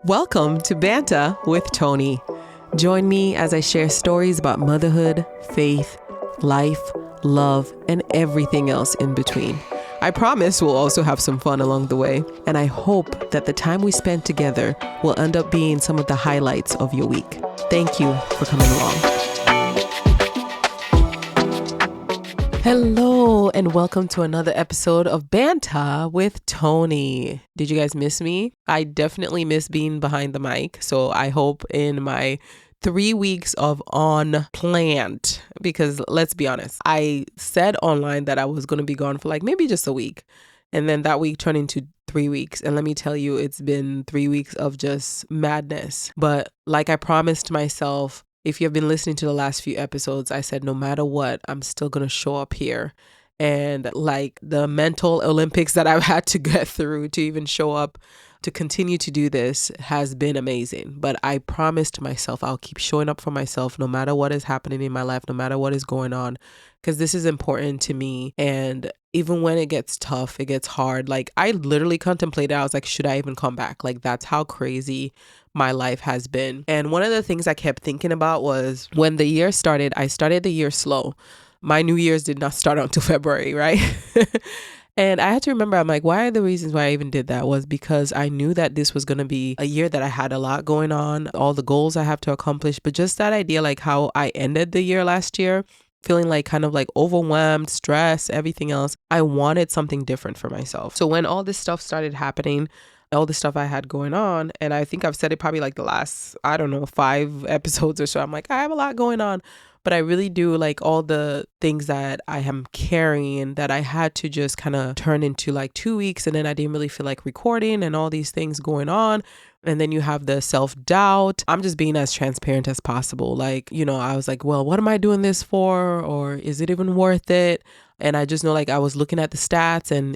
Welcome to Banta with Toni. Join me as I share stories about motherhood, faith, life, love, and everything else in between. I promise we'll also have some fun along the way, and I hope that the time we spend together will end up being some of the highlights of your week. Thank you for coming along. Hello, and welcome to another episode of Banta with Toni. Did you guys miss me? I definitely miss being behind the mic, so I hope in my 3 weeks of unplanned, because let's be honest, I said online that I was going to be gone for like maybe just a week, and then that week turned into 3 weeks, and let me tell you, it's been 3 weeks of just madness. But like I promised myself, if you've been listening to the last few episodes, I said no matter what, I'm still going to show up here. And like the mental Olympics that I've had to get through to even show up to continue to do this has been amazing. But I promised myself I'll keep showing up for myself no matter what is happening in my life, no matter what is going on, because this is important to me. And even when it gets tough, it gets hard. Like I literally contemplated, I was like, should I even come back? Like that's how crazy my life has been. And one of the things I kept thinking about was when the year started, I started the year slow. My New Year's did not start until February, right? And I had to remember, I'm like, why are the reasons why I even did that was because I knew that this was going to be a year that I had a lot going on, all the goals I have to accomplish, but just that idea, like how I ended the year last year, feeling like kind of like overwhelmed, stressed, everything else. I wanted something different for myself. So when all this stuff started happening, all the stuff I had going on, and I think I've said it probably like the last, 5 episodes or so, I'm like, I have a lot going on. But I really do like all the things that I am carrying that I had to just kind of turn into like 2 weeks. And then I didn't really feel like recording and all these things going on. And then you have the self-doubt. I'm just being as transparent as possible. Like, I was like, well, what am I doing this for? Or is it even worth it? And I just know like I was looking at the stats and,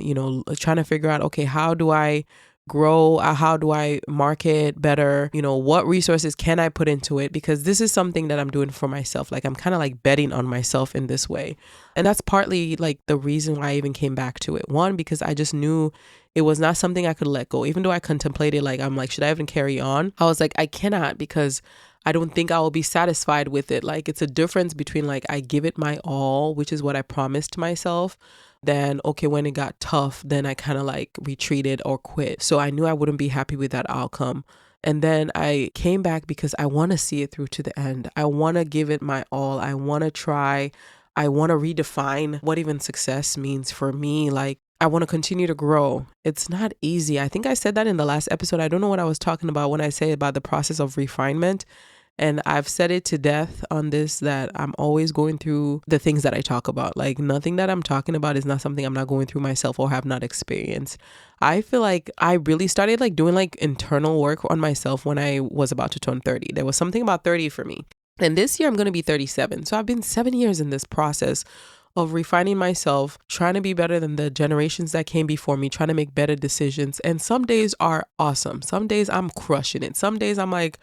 trying to figure out, okay, how do I grow? How do I market better? What resources can I put into it? Because this is something that I'm doing for myself. Like I'm kind of like betting on myself in this way. And that's partly like the reason why I even came back to it. One, because I just knew it was not something I could let go. Even though I contemplated, like, I'm like, should I even carry on? I was like, I cannot, because I don't think I will be satisfied with it. Like it's a difference between like I give it my all, which is what I promised myself. Then, okay, when it got tough, then I kind of like retreated or quit. So I knew I wouldn't be happy with that outcome. And then I came back because I want to see it through to the end. I want to give it my all. I want to try. I want to redefine what even success means for me. Like I want to continue to grow. It's not easy. I think I said that in the last episode. I don't know what I was talking about when I say about the process of refinement. And I've said it to death on this, that I'm always going through the things that I talk about. Like nothing that I'm talking about is not something I'm not going through myself or have not experienced. I feel like I really started like doing like internal work on myself when I was about to turn 30. There was something about 30 for me. And this year I'm going to be 37. So I've been 7 years in this process of refining myself, trying to be better than the generations that came before me, trying to make better decisions. And some days are awesome. Some days I'm crushing it. Some days I'm like,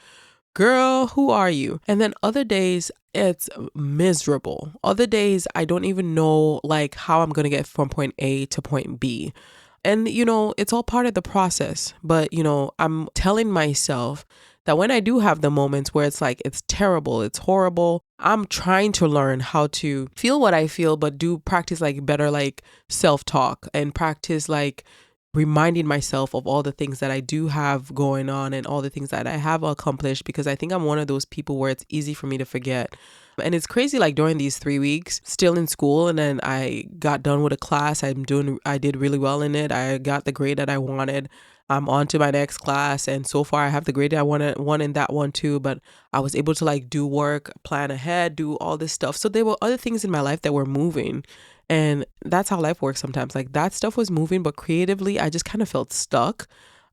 girl, who are you? And then other days it's miserable. Other days I don't even know like how I'm going to get from point A to point B. And, it's all part of the process. But, I'm telling myself that when I do have the moments where it's like, it's terrible, it's horrible, I'm trying to learn how to feel what I feel, but do practice like better, like self-talk and practice like reminding myself of all the things that I do have going on and all the things that I have accomplished, because I think I'm one of those people where it's easy for me to forget. And it's crazy, like during these 3 weeks, still in school, and then I got done with a class. I did really well in it. I got the grade that I wanted. I'm on to my next class, and so far I have the grade that I won in that one too, but I was able to like do work, plan ahead, do all this stuff. So there were other things in my life that were moving. And that's how life works sometimes. Like that stuff was moving, but creatively, I just kind of felt stuck.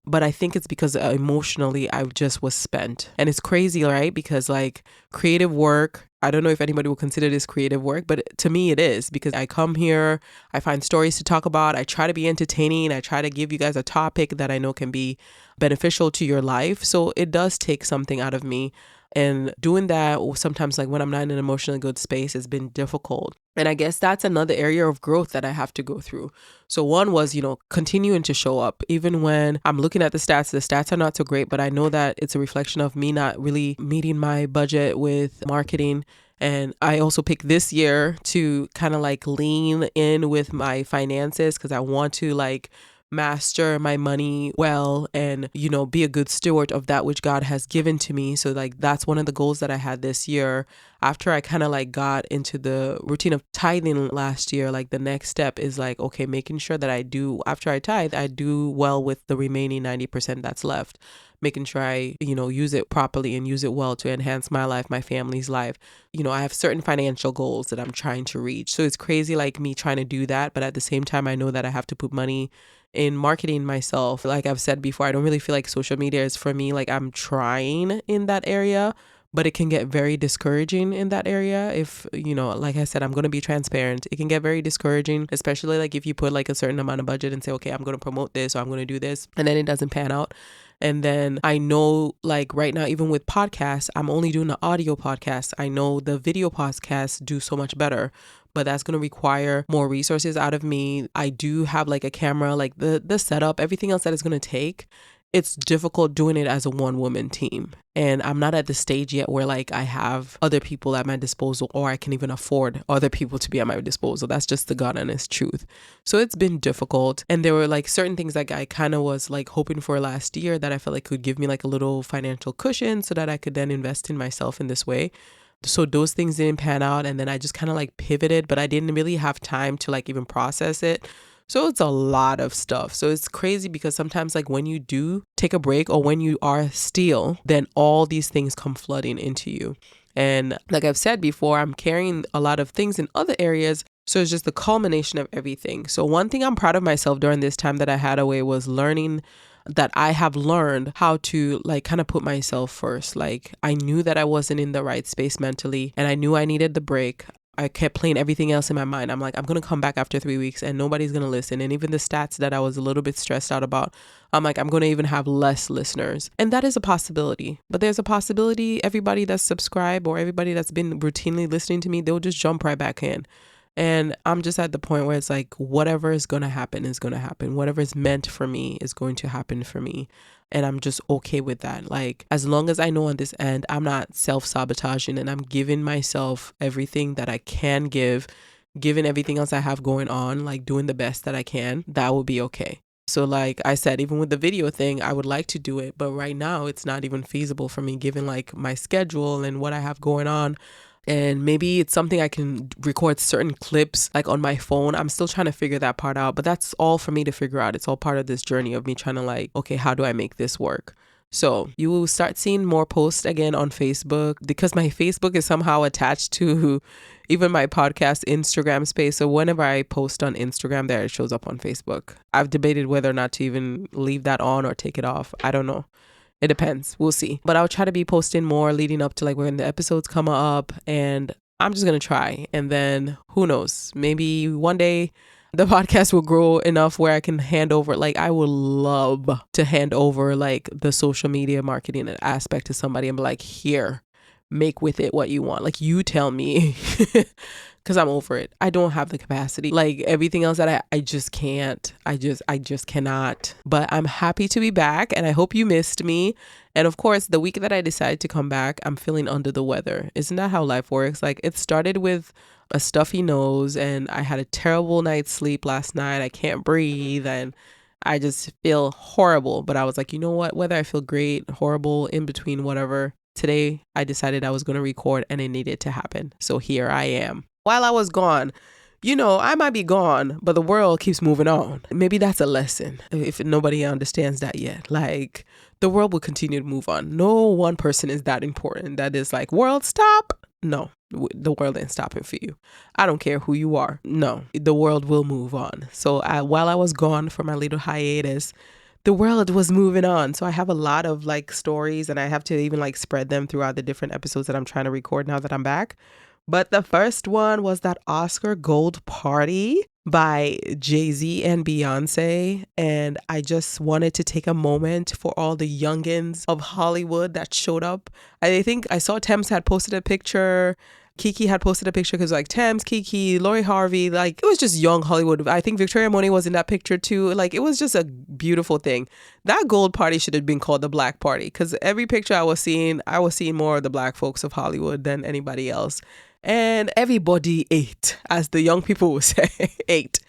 But I think it's because emotionally, I just was spent. And it's crazy, right? Because like creative work, I don't know if anybody will consider this creative work, but to me it is, because I come here, I find stories to talk about. I try to be entertaining. I try to give you guys a topic that I know can be beneficial to your life. So it does take something out of me. And doing that, or sometimes like when I'm not in an emotionally good space, has been difficult. And I guess that's another area of growth that I have to go through. So one was, continuing to show up. Even when I'm looking at the stats are not so great, but I know that it's a reflection of me not really meeting my budget with marketing. And I also picked this year to kind of like lean in with my finances because I want to like master my money well and, be a good steward of that which God has given to me. So like that's one of the goals that I had this year. After I kind of like got into the routine of tithing last year, like the next step is like, okay, making sure that after I tithe, I do well with the remaining 90% that's left. Making sure I, use it properly and use it well to enhance my life, my family's life. I have certain financial goals that I'm trying to reach. So it's crazy like me trying to do that. But at the same time, I know that I have to put money in marketing myself. Like I've said before, I don't really feel like social media is for me. Like I'm trying in that area, but it can get very discouraging in that area. If, like I said, I'm going to be transparent. It can get very discouraging, especially like if you put like a certain amount of budget and say, okay, I'm going to promote this or I'm going to do this, and then it doesn't pan out. And then I know like right now, even with podcasts, I'm only doing the audio podcast. I know the video podcasts do so much better, but that's going to require more resources out of me. I do have like a camera, like the setup, everything else that it's going to take. It's difficult doing it as a one-woman team. And I'm not at the stage yet where like I have other people at my disposal or I can even afford other people to be at my disposal. That's just the God honest truth. So it's been difficult. And there were like certain things like I kind of was like hoping for last year that I felt like could give me like a little financial cushion so that I could then invest in myself in this way. So those things didn't pan out. And then I just kind of like pivoted, but I didn't really have time to like even process it. So it's a lot of stuff. So it's crazy because sometimes like when you do take a break or when you are still, then all these things come flooding into you. And like I've said before, I'm carrying a lot of things in other areas. So it's just the culmination of everything. So one thing I'm proud of myself during this time that I had away was learning that I have learned how to like kind of put myself first. Like I knew that I wasn't in the right space mentally and I knew I needed the break. I kept playing everything else in my mind. I'm like, I'm going to come back after 3 weeks and nobody's going to listen. And even the stats that I was a little bit stressed out about, I'm like, I'm going to even have less listeners. And that is a possibility. But there's a possibility everybody that's subscribed or everybody that's been routinely listening to me, they'll just jump right back in. And I'm just at the point where it's like, whatever is going to happen is going to happen. Whatever is meant for me is going to happen for me. And I'm just okay with that. Like, as long as I know on this end, I'm not self-sabotaging and I'm giving myself everything that I can give, given everything else I have going on, like doing the best that I can, that will be okay. So like I said, even with the video thing, I would like to do it. But right now it's not even feasible for me given like my schedule and what I have going on. And maybe it's something I can record certain clips like on my phone. I'm still trying to figure that part out, but that's all for me to figure out. It's all part of this journey of me trying to like, okay, how do I make this work? So you will start seeing more posts again on Facebook because my Facebook is somehow attached to even my podcast Instagram space. So whenever I post on Instagram there, it shows up on Facebook. I've debated whether or not to even leave that on or take it off. I don't know. It depends. We'll see. But I'll try to be posting more leading up to like when the episodes come up and I'm just going to try. And then who knows, maybe one day the podcast will grow enough where I can hand over, like I would love to hand over like the social media marketing aspect to somebody and be like, here, make with it what you want. Like you tell me. Because I'm over it. I don't have the capacity. Like everything else that I just can't. I just cannot. But I'm happy to be back and I hope you missed me. And of course, the week that I decided to come back, I'm feeling under the weather. Isn't that how life works? Like it started with a stuffy nose and I had a terrible night's sleep last night. I can't breathe and I just feel horrible. But I was like, you know what? Whether I feel great, horrible, in between, whatever. Today, I decided I was going to record and it needed to happen. So here I am. While I was gone, I might be gone, but the world keeps moving on. Maybe that's a lesson if nobody understands that yet. Like the world will continue to move on. No one person is that important. That is like, world stop. No, the world ain't stopping for you. I don't care who you are. No, the world will move on. So while I was gone for my little hiatus, the world was moving on. So I have a lot of like stories and I have to even like spread them throughout the different episodes that I'm trying to record now that I'm back. But the first one was that Oscar Gold party. by Jay-Z and Beyonce. And I just wanted to take a moment for all the youngins of Hollywood that showed up. I think I saw Thames had posted a picture. Kiki had posted a picture because like Thames, Kiki, Lori Harvey, like it was just young Hollywood. I think Victoria Monet was in that picture too. Like it was just a beautiful thing. That gold party should have been called the Black Party because every picture I was seeing more of the Black folks of Hollywood than anybody else. And everybody ate, as the young people would say, ate.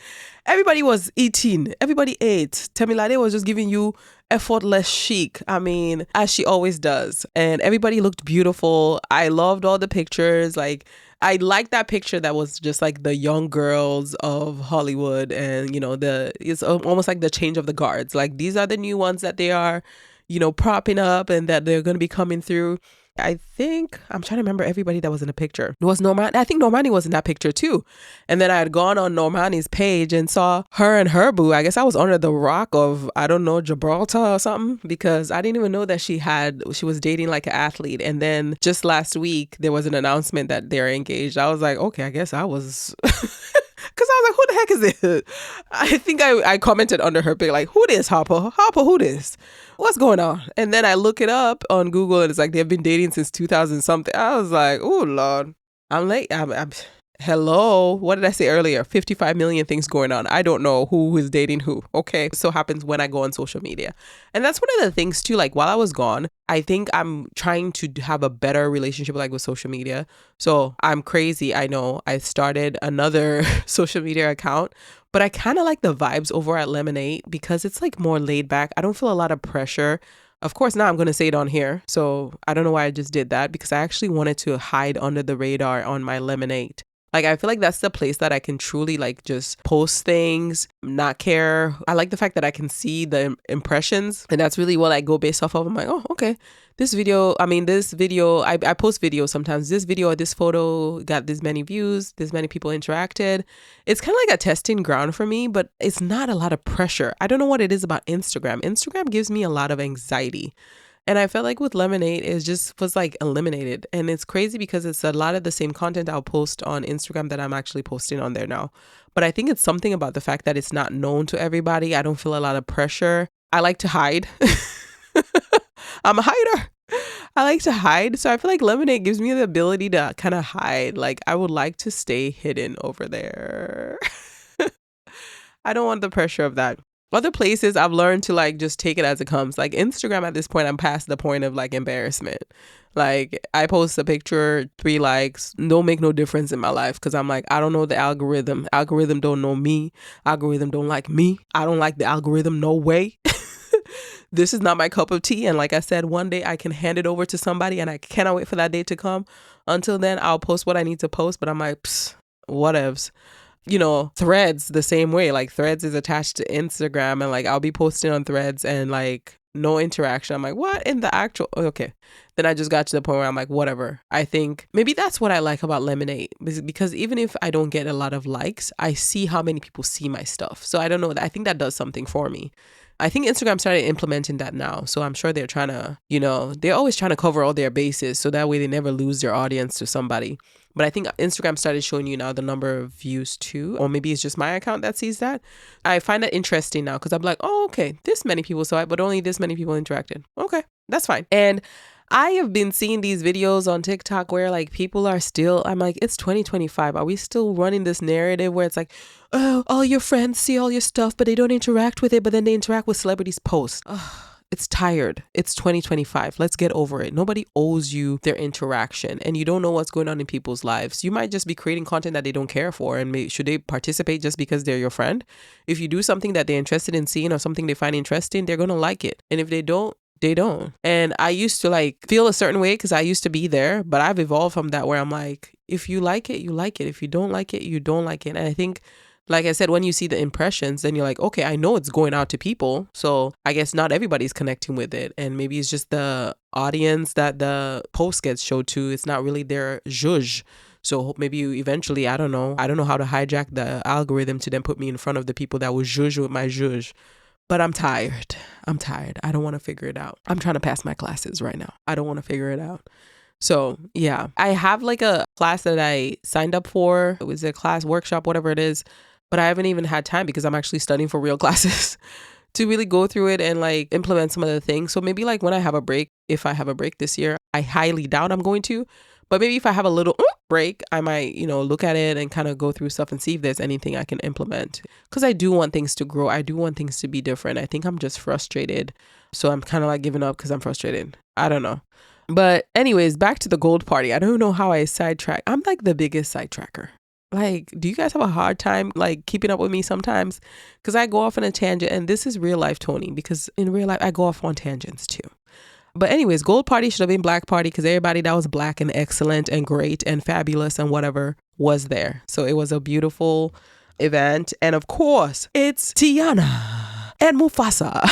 Everybody was eating. Everybody ate. Temilade was just giving you effortless chic. I mean, as she always does. And everybody looked beautiful. I loved all the pictures. Like, I liked that picture that was just like the young girls of Hollywood. And, it's almost like the change of the guards. Like, these are the new ones that they are, propping up and that they're going to be coming through. I think I'm trying to remember everybody that was in the picture. It was Normani. I think Normani was in that picture too. And then I had gone on Normani's page and saw her and her boo. I guess I was under the rock of, I don't know, Gibraltar or something, because I didn't even know that she was dating like an athlete. And then just last week, there was an announcement that they're engaged. I was like, okay, I guess I was... Because I was like, who the heck is this? I think I commented under her pic, like, who this, Harper? Harper, who this? What's going on? And then I look it up on Google and it's like they've been dating since 2000 something. I was like, oh, Lord. I'm late. Hello. What did I say earlier? 55 million things going on. I don't know who is dating who. Okay. So happens when I go on social media. And that's one of the things too, like while I was gone, I think I'm trying to have a better relationship like with social media. So I'm crazy. I know I started another social media account, but I kind of like the vibes over at Lemonade because it's like more laid back. I don't feel a lot of pressure. Of course, now I'm going to say it on here. So I don't know why I just did that because I actually wanted to hide under the radar on my Lemonade. Like, I feel like that's the place that I can truly like just post things, not care. I like the fact that I can see the impressions and that's really what I go based off of. I'm like, oh, okay. This video, I post videos sometimes. This video or this photo got this many views, this many people interacted. It's kind of like a testing ground for me, but it's not a lot of pressure. I don't know what it is about Instagram. Instagram gives me a lot of anxiety. And I felt like with Lemonade, it just was like eliminated. And it's crazy because it's a lot of the same content I'll post on Instagram that I'm actually posting on there now. But I think it's something about the fact that it's not known to everybody. I don't feel a lot of pressure. I like to hide. I'm a hider. I like to hide. So I feel like Lemonade gives me the ability to kind of hide. Like I would like to stay hidden over there. I don't want the pressure of that. Other places I've learned to like just take it as it comes. Like Instagram at this point, I'm past the point of like embarrassment. Like I post a picture, 3 likes, don't make no difference in my life because I'm like, I don't know the algorithm. Algorithm don't know me. Algorithm don't like me. I don't like the algorithm, no way. This is not my cup of tea. And like I said, one day I can hand it over to somebody and I cannot wait for that day to come. Until then, I'll post what I need to post, but I'm like, whatevs. Threads the same way. Like Threads is attached to Instagram and like I'll be posting on Threads and like no interaction. I'm like, what in the actual? Okay. Then I just got to the point where I'm like, whatever. I think maybe that's what I like about Lemonade because even if I don't get a lot of likes, I see how many people see my stuff. So I don't know. I think that does something for me. I think Instagram started implementing that now. So I'm sure they're trying to, they're always trying to cover all their bases so that way they never lose their audience to somebody. But I think Instagram started showing you now the number of views too. Or maybe it's just my account that sees that. I find that interesting now because I'm like, oh, okay, this many people saw it, but only this many people interacted. Okay, that's fine. And I have been seeing these videos on TikTok where like people are still, I'm like, it's 2025. Are we still running this narrative where it's like, oh, all your friends see all your stuff, but they don't interact with it, but then they interact with celebrities' posts. It's tired. It's 2025. Let's get over it. Nobody owes you their interaction and you don't know what's going on in people's lives. You might just be creating content that they don't care for and should they participate just because they're your friend? If you do something that they're interested in seeing or something they find interesting, they're going to like it. And if they don't, they don't. And I used to like feel a certain way because I used to be there, but I've evolved from that where I'm like, if you like it, you like it. If you don't like it, you don't like it. And I think, like I said, when you see the impressions, then you're like, okay, I know it's going out to people. So I guess not everybody's connecting with it. And maybe it's just the audience that the post gets showed to. It's not really their zhuzh. So maybe you eventually, I don't know how to hijack the algorithm to then put me in front of the people that will zhuzh with my zhuzh. But I'm tired. I don't want to figure it out. I'm trying to pass my classes right now. I don't want to figure it out. So yeah, I have like a class that I signed up for. It was a class workshop, whatever it is. but I haven't even had time because I'm actually studying for real classes to really go through it and like implement some of the things. So maybe like when I have a break, if I have a break this year, I highly doubt I'm going to, but maybe if I have a little break, I might, look at it and kind of go through stuff and see if there's anything I can implement. Because I do want things to grow. I do want things to be different. I think I'm just frustrated. So I'm kind of like giving up because I'm frustrated. I don't know. But anyways, back to the gold party. I don't know how I sidetrack. I'm like the biggest sidetracker. Like, do you guys have a hard time like keeping up with me sometimes? Because I go off on a tangent, and this is real life Toni, because in real life, I go off on tangents too. But anyways, gold party should have been black party because everybody that was black and excellent and great and fabulous and whatever was there. So it was a beautiful event. And of course, it's Teyana and Mufasa.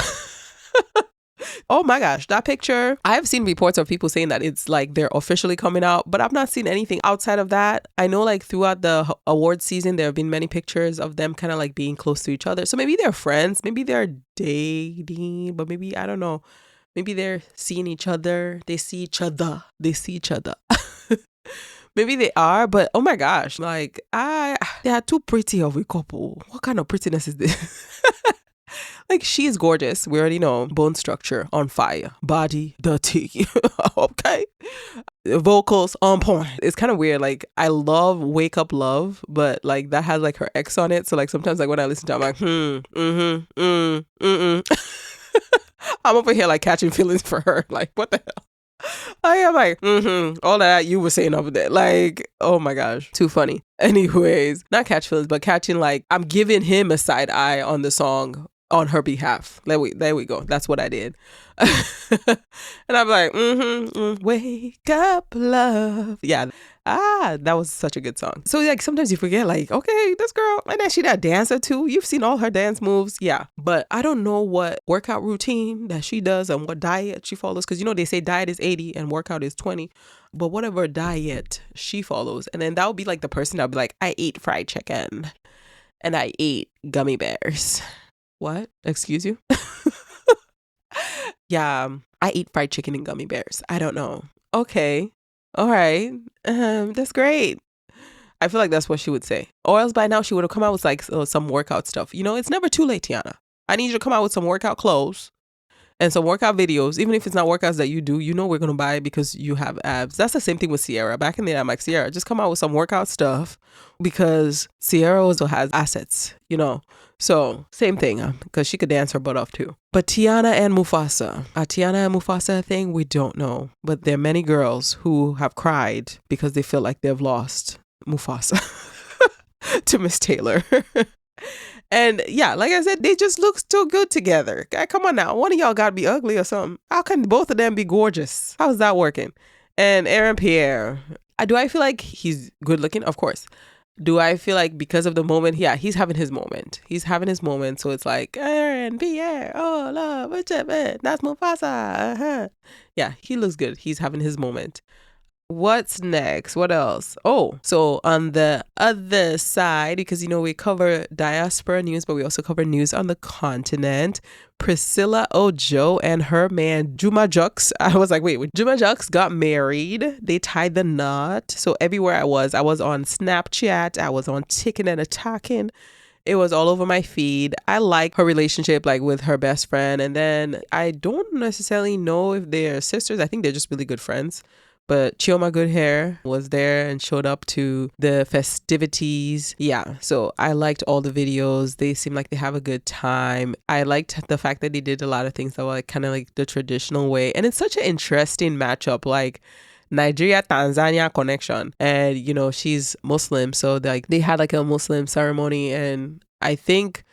Oh my gosh, that picture. I have seen reports of people saying that it's like they're officially coming out, but I've not seen anything outside of that. I know like throughout the award season, there have been many pictures of them kind of like being close to each other. So maybe they're friends, maybe they're dating, but maybe, I don't know. Maybe they're seeing each other. They see each other. Maybe they are, but oh my gosh, like they are too pretty of a couple. What kind of prettiness is this? Like, she is gorgeous. We already know. Bone structure on fire. Body dirty. Okay. Vocals on point. It's kind of weird. Like, I love Wake Up Love, but like that has like her ex on it. So like sometimes like when I listen to it, I'm like, I'm over here like catching feelings for her. Like, what the hell? I am like, all of that you were saying over there. Like, oh my gosh, too funny. Anyways, not catch feelings, but catching like, I'm giving him a side eye on the song on her behalf. There we go. That's what I did. And I'm like, wake up, love. Yeah. That was such a good song. So like sometimes you forget like, okay, this girl, and then she that dancer too. You've seen all her dance moves. Yeah. But I don't know what workout routine that she does and what diet she follows. Cause they say diet is 80 and workout is 20. But whatever diet she follows. And then that would be like the person that would be like, I ate fried chicken and I ate gummy bears. What? Excuse you? Yeah, I eat fried chicken and gummy bears. I don't know. Okay. All right. That's great. I feel like that's what she would say. Or else by now she would have come out with like some workout stuff. It's never too late, Teyana. I need you to come out with some workout clothes and some workout videos. Even if it's not workouts that you do, we're going to buy it because you have abs. That's the same thing with Sierra. Back in the day, I'm like, Sierra, just come out with some workout stuff because Sierra also has assets, So same thing, because she could dance her butt off too. But Teyana and Mufasa, Teyana and Mufasa thing, we don't know. But there are many girls who have cried because they feel like they've lost Mufasa to Miss Taylor. And yeah, like I said, they just look so good together. Come on now. One of y'all got to be ugly or something. How can both of them be gorgeous? How's that working? And Aaron Pierre, do I feel like he's good looking? Of course. Do I feel like because of the moment? Yeah, he's having his moment. So it's like, Aaron, Pierre, oh, love, what's up, man? That's Mufasa. Yeah, he looks good. He's having his moment. What's next? What else? Oh, so on the other side, because, we cover diaspora news, but we also cover news on the continent. Priscilla Ojo and her man, Juma Jux. I was like, wait, Juma Jux got married. They tied the knot. So everywhere I was on Snapchat. I was on Ticking and Attacking. It was all over my feed. I like her relationship, like with her best friend. And then I don't necessarily know if they're sisters. I think they're just really good friends. But Chioma Good Hair was there and showed up to the festivities. Yeah, so I liked all the videos. They seem like they have a good time. I liked the fact that they did a lot of things that were like kind of like the traditional way. And it's such an interesting matchup, like Nigeria-Tanzania connection. And, she's Muslim. So like they had like a Muslim ceremony, and I think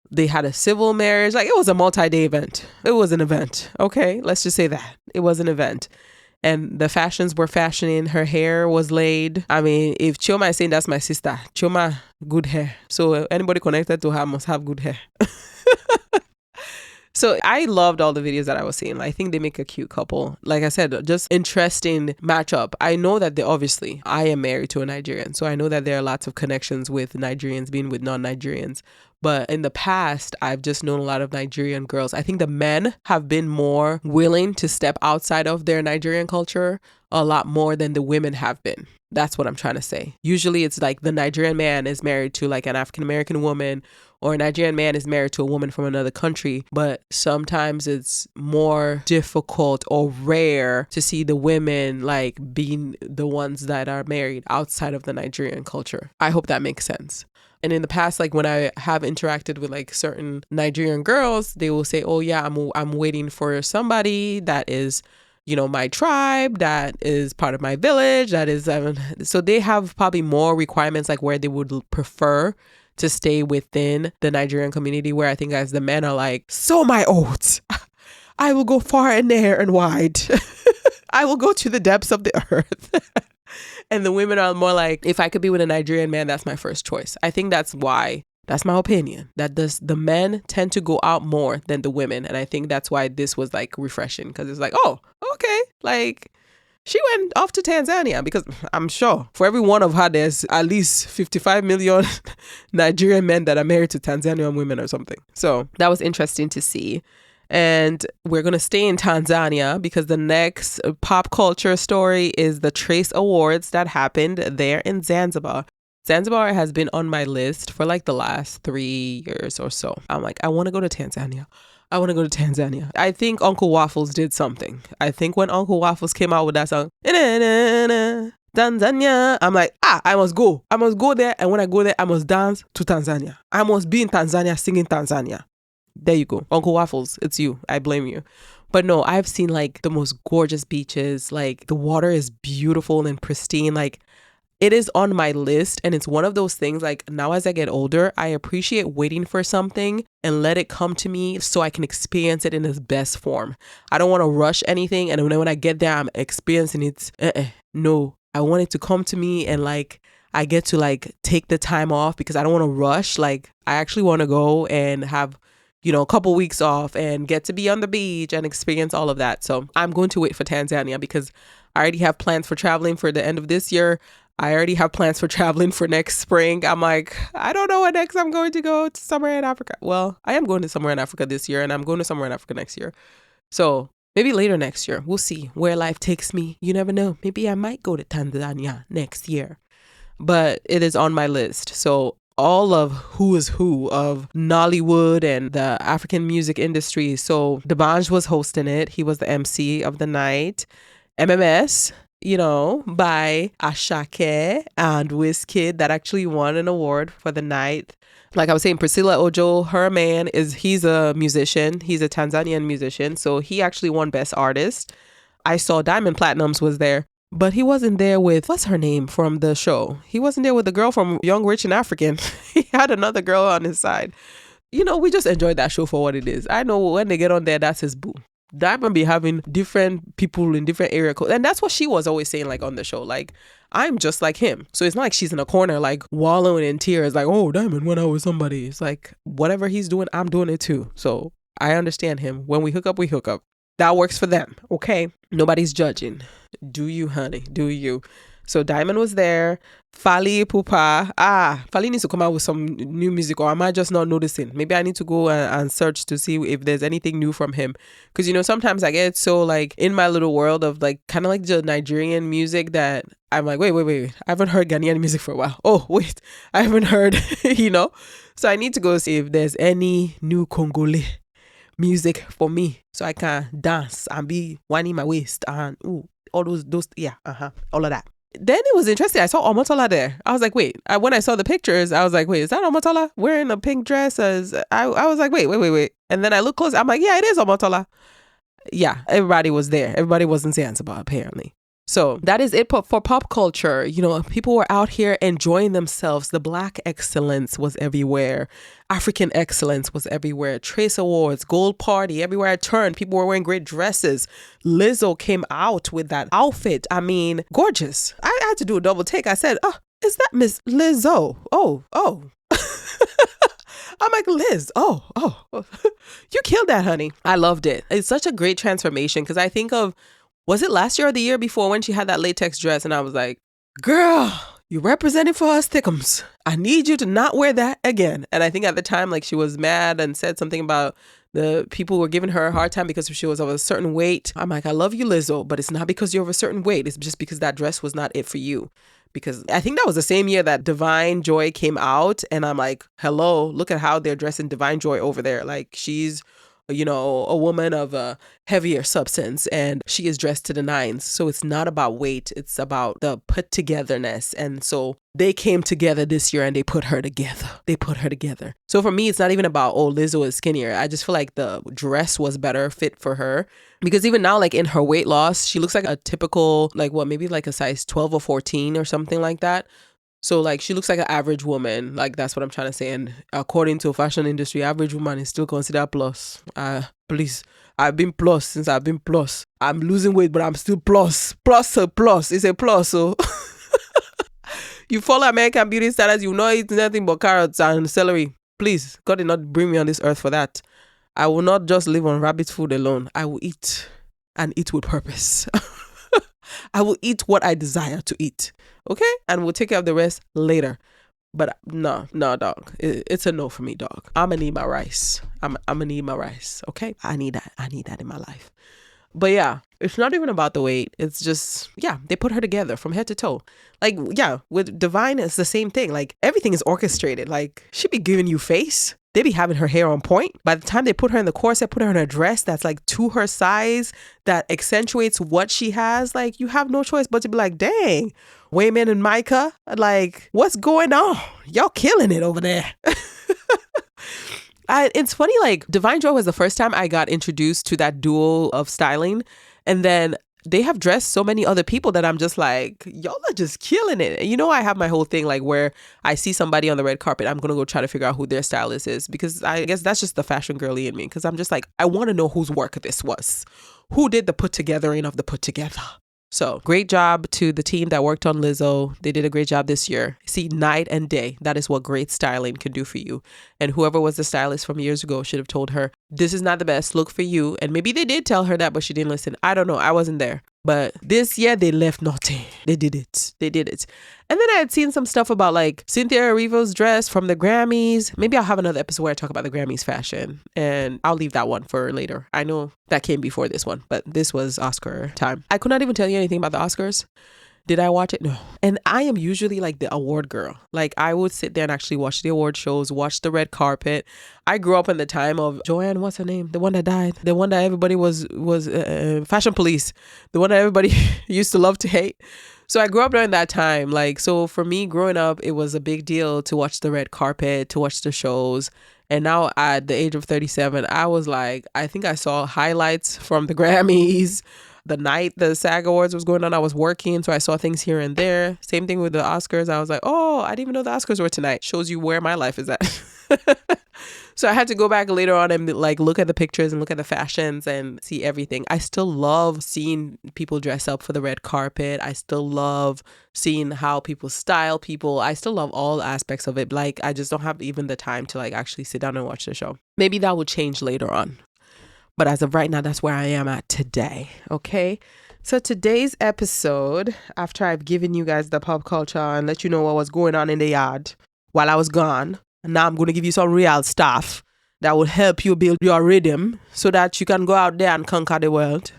they had a civil marriage. Like it was a multi-day event. It was an event. Okay, let's just say that. It was an event. And the fashions were fashioning. Her hair was laid. I mean, if Chioma is saying that's my sister, Chioma, good hair. So anybody connected to her must have good hair. So I loved all the videos that I was seeing. I think they make a cute couple. Like I said, just interesting matchup. I know that I am married to a Nigerian. So I know that there are lots of connections with Nigerians being with non-Nigerians. But in the past, I've just known a lot of Nigerian girls. I think the men have been more willing to step outside of their Nigerian culture a lot more than the women have been. That's what I'm trying to say. Usually it's like the Nigerian man is married to like an African American woman, or a Nigerian man is married to a woman from another country. But sometimes it's more difficult or rare to see the women like being the ones that are married outside of the Nigerian culture. I hope that makes sense. And in the past, like when I have interacted with like certain Nigerian girls, they will say, oh yeah, I'm waiting for somebody that is, you know, my tribe, that is part of my village, that is, so they have probably more requirements, like where they would prefer to stay within the Nigerian community, where I think as the men are like, sow my oats. I will go far and near and wide. I will go to the depths of the earth. And the women are more like, if I could be with a Nigerian man, that's my first choice. I think that's why, that's my opinion, that the men tend to go out more than the women. And I think that's why this was like refreshing, because it's like, oh, okay, like she went off to Tanzania, because I'm sure for every one of her, there's at least 55 million Nigerian men that are married to Tanzanian women or something. So that was interesting to see. And we're going to stay in Tanzania because the next pop culture story is the Trace Awards that happened there in Zanzibar. Zanzibar has been on my list for like the last 3 years or so. I'm like, I want to go to Tanzania. I want to go to Tanzania. I think Uncle Waffles did something. I think when Uncle Waffles came out with that song, Tanzania, I'm like, I must go. I must go there. And when I go there, I must dance to Tanzania. I must be in Tanzania singing Tanzania. There you go. Uncle Waffles, it's you. I blame you. But no, I've seen like the most gorgeous beaches. Like the water is beautiful and pristine. Like it is on my list. And it's one of those things like now as I get older, I appreciate waiting for something and let it come to me so I can experience it in its best form. I don't want to rush anything. And when I get there, I'm experiencing it. No, I want it to come to me and like I get to like take the time off because I don't want to rush. Like I actually want to go and have, you know, a couple weeks off and get to be on the beach and experience all of that. So I'm going to wait for Tanzania because I already have plans for traveling for the end of this year. I already have plans for traveling for next spring. I'm like, I don't know when next I'm going to go to somewhere in Africa. Well, I am going to somewhere in Africa this year and I'm going to somewhere in Africa next year. So maybe later next year, we'll see where life takes me. You never know. Maybe I might go to Tanzania next year, but it is on my list. So all of who is who of Nollywood and the African music industry. So D'banj was hosting it. He was the MC of the night. MMS, you know, by Ashake and Wizkid that actually won an award for the night. Like I was saying, Priscilla Ojo, her man, he's a musician. He's a Tanzanian musician. So he actually won Best Artist. I saw Diamond Platnumz was there. But he wasn't there with, what's her name from the show? He wasn't there with the girl from Young, Rich and African. He had another girl on his side. You know, we just enjoyed that show for what it is. I know when they get on there, that's his boo. Diamond be having different people in different area codes. And that's what she was always saying, like on the show. Like, I'm just like him. So it's not like she's in a corner, like wallowing in tears, like, oh, Diamond went out with somebody. It's like, whatever he's doing, I'm doing it too. So I understand him. When we hook up, we hook up. That works for them. Okay. Nobody's judging. Do you, honey? Do you? So Diamond was there. Fally Ipupa. Fally needs to come out with some new music, or am I just not noticing? Maybe I need to go and search to see if there's anything new from him. Because, you know, sometimes I get so like in my little world of like kind of like the Nigerian music that I'm like, wait. I haven't heard Ghanaian music for a while. Oh, wait. I haven't heard, you know. So I need to go see if there's any new Congolese music for me so I can dance and be winding my waist and all those all of that. Then it was interesting. I saw Omotola there. I was like, wait. When I saw the pictures, I was like, wait, is that Omotola wearing a pink dress? I was like, wait. And then I look close. I'm like, yeah, it is Omotola. Yeah, everybody was there. Everybody was in Zanzibar, apparently. So that is it for pop culture. You know, people were out here enjoying themselves. The Black excellence was everywhere. African excellence was everywhere. Trace Awards, Gold Party, everywhere I turned, people were wearing great dresses. Lizzo came out with that outfit. I mean, gorgeous. I had to do a double take. I said, oh, is that Miss Lizzo? Oh. I'm like, Liz, oh. You killed that, honey. I loved it. It's such a great transformation because I think of, was it last year or the year before when she had that latex dress? And I was like, girl, you represented for us thickums. I need you to not wear that again. And I think at the time, like, she was mad and said something about the people were giving her a hard time because she was of a certain weight. I'm like, I love you, Lizzo, but it's not because you're of a certain weight. It's just because that dress was not it for you. Because I think that was the same year that Divine Joy came out. And I'm like, hello, look at how they're dressing Divine Joy over there. Like, she's, you know, a woman of a heavier substance and she is dressed to the nines. So it's not about weight. It's about the put togetherness. And so they came together this year and they put her together. They put her together. So for me, it's not even about, oh, Lizzo is skinnier. I just feel like the dress was better fit for her. Because even now, like in her weight loss, she looks like a typical, like what, maybe like a size 12 or 14 or something like that. So like she looks like an average woman. Like that's what I'm trying to say. And according to fashion industry, average woman is still considered plus. Please, I've been plus since I've been plus. I'm losing weight, but I'm still plus. Plus a plus. It's a plus. So you follow American beauty standards, you know it's nothing but carrots and celery. Please, God did not bring me on this earth for that. I will not just live on rabbit food alone. I will eat and eat with purpose. I will eat what I desire to eat. Okay? And we'll take care of the rest later. But no, dog. It's a no for me, dog. I'm gonna need my rice. I'm gonna need my rice. Okay? I need that. I need that in my life. But yeah, it's not even about the weight. It's just, yeah, they put her together from head to toe. Like, yeah, with Divine, it's the same thing. Like, everything is orchestrated. Like, she be giving you face. They be having her hair on point. By the time they put her in the corset, put her in a dress that's like to her size, that accentuates what she has, like, you have no choice but to be like, dang, Wayman and Micah, like, what's going on? Y'all killing it over there. It's funny, like, Divine Joy was the first time I got introduced to that duo of styling. And then they have dressed so many other people that I'm just like, y'all are just killing it. You know, I have my whole thing, like, where I see somebody on the red carpet, I'm going to go try to figure out who their stylist is. Because I guess that's just the fashion girly in me. Because I'm just like, I want to know whose work this was. Who did the put togethering of the put together? So great job to the team that worked on Lizzo. They did a great job this year. See, night and day, that is what great styling can do for you. And whoever was the stylist from years ago should have told her, this is not the best look for you. And maybe they did tell her that, but she didn't listen. I don't know. I wasn't there. But this year they left nothing. They did it. And then I had seen some stuff about like Cynthia Erivo's dress from the Grammys. Maybe I'll have another episode where I talk about the Grammys fashion, and I'll leave that one for later. I know that came before this one, but this was Oscar time. I could not even tell you anything about the Oscars. Did I watch it? No. And I am usually like the award girl. Like I would sit there and actually watch the award shows, watch the red carpet. I grew up in the time of Joanne, what's her name? The one that died. The one that everybody was Fashion Police. The one that everybody used to love to hate. So I grew up during that time. Like, so for me growing up, it was a big deal to watch the red carpet, to watch the shows. And now at the age of 37, I was like, I think I saw highlights from the Grammys. The night the SAG Awards was going on, I was working, so I saw things here and there. Same thing with the Oscars. I was like, oh, I didn't even know the Oscars were tonight. Shows you where my life is at. So I had to go back later on and like look at the pictures and look at the fashions and see everything. I still love seeing people dress up for the red carpet. I still love seeing how people style people. I still love all aspects of it. Like, I just don't have even the time to like actually sit down and watch the show. Maybe that will change later on. But as of right now, that's where I am at today. Okay. So today's episode, after I've given you guys the pop culture and let you know what was going on in the yard while I was gone, and now I'm going to give you some real stuff that will help you build your rhythm so that you can go out there and conquer the world.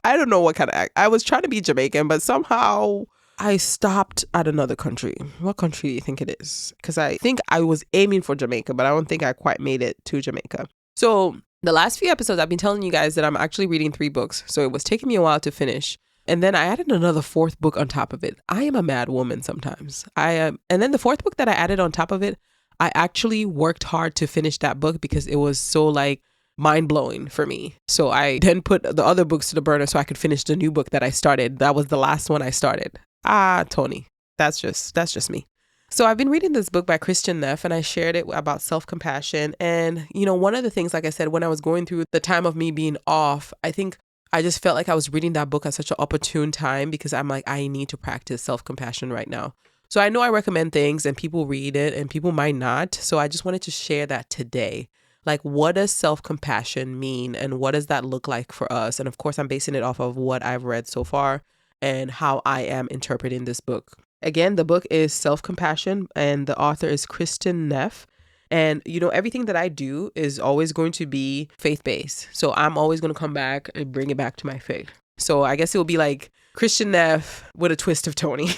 I don't know what kind of act. I was trying to be Jamaican, but somehow I stopped at another country. What country do you think it is? Because I think I was aiming for Jamaica, but I don't think I quite made it to Jamaica. So the last few episodes, I've been telling you guys that I'm actually reading 3 books. So it was taking me a while to finish. And then I added another 4th book on top of it. I am a mad woman sometimes. And then the 4th book that I added on top of it, I actually worked hard to finish that book because it was so like mind blowing for me. So I then put the other books to the burner so I could finish the new book that I started. That was the last one I started. Toni, that's just me. So I've been reading this book by Christian Neff, and I shared it about self-compassion. And, you know, one of the things, like I said, when I was going through the time of me being off, I think I just felt like I was reading that book at such an opportune time because I'm like, I need to practice self-compassion right now. So I know I recommend things and people read it and people might not. So I just wanted to share that today. Like, what does self-compassion mean and what does that look like for us? And of course, I'm basing it off of what I've read so far and how I am interpreting this book. Again, the book is Self-Compassion and the author is Kristen Neff. And, everything that I do is always going to be faith-based. So I'm always going to come back and bring it back to my faith. So I guess it will be like Christian Neff with a twist of Toni.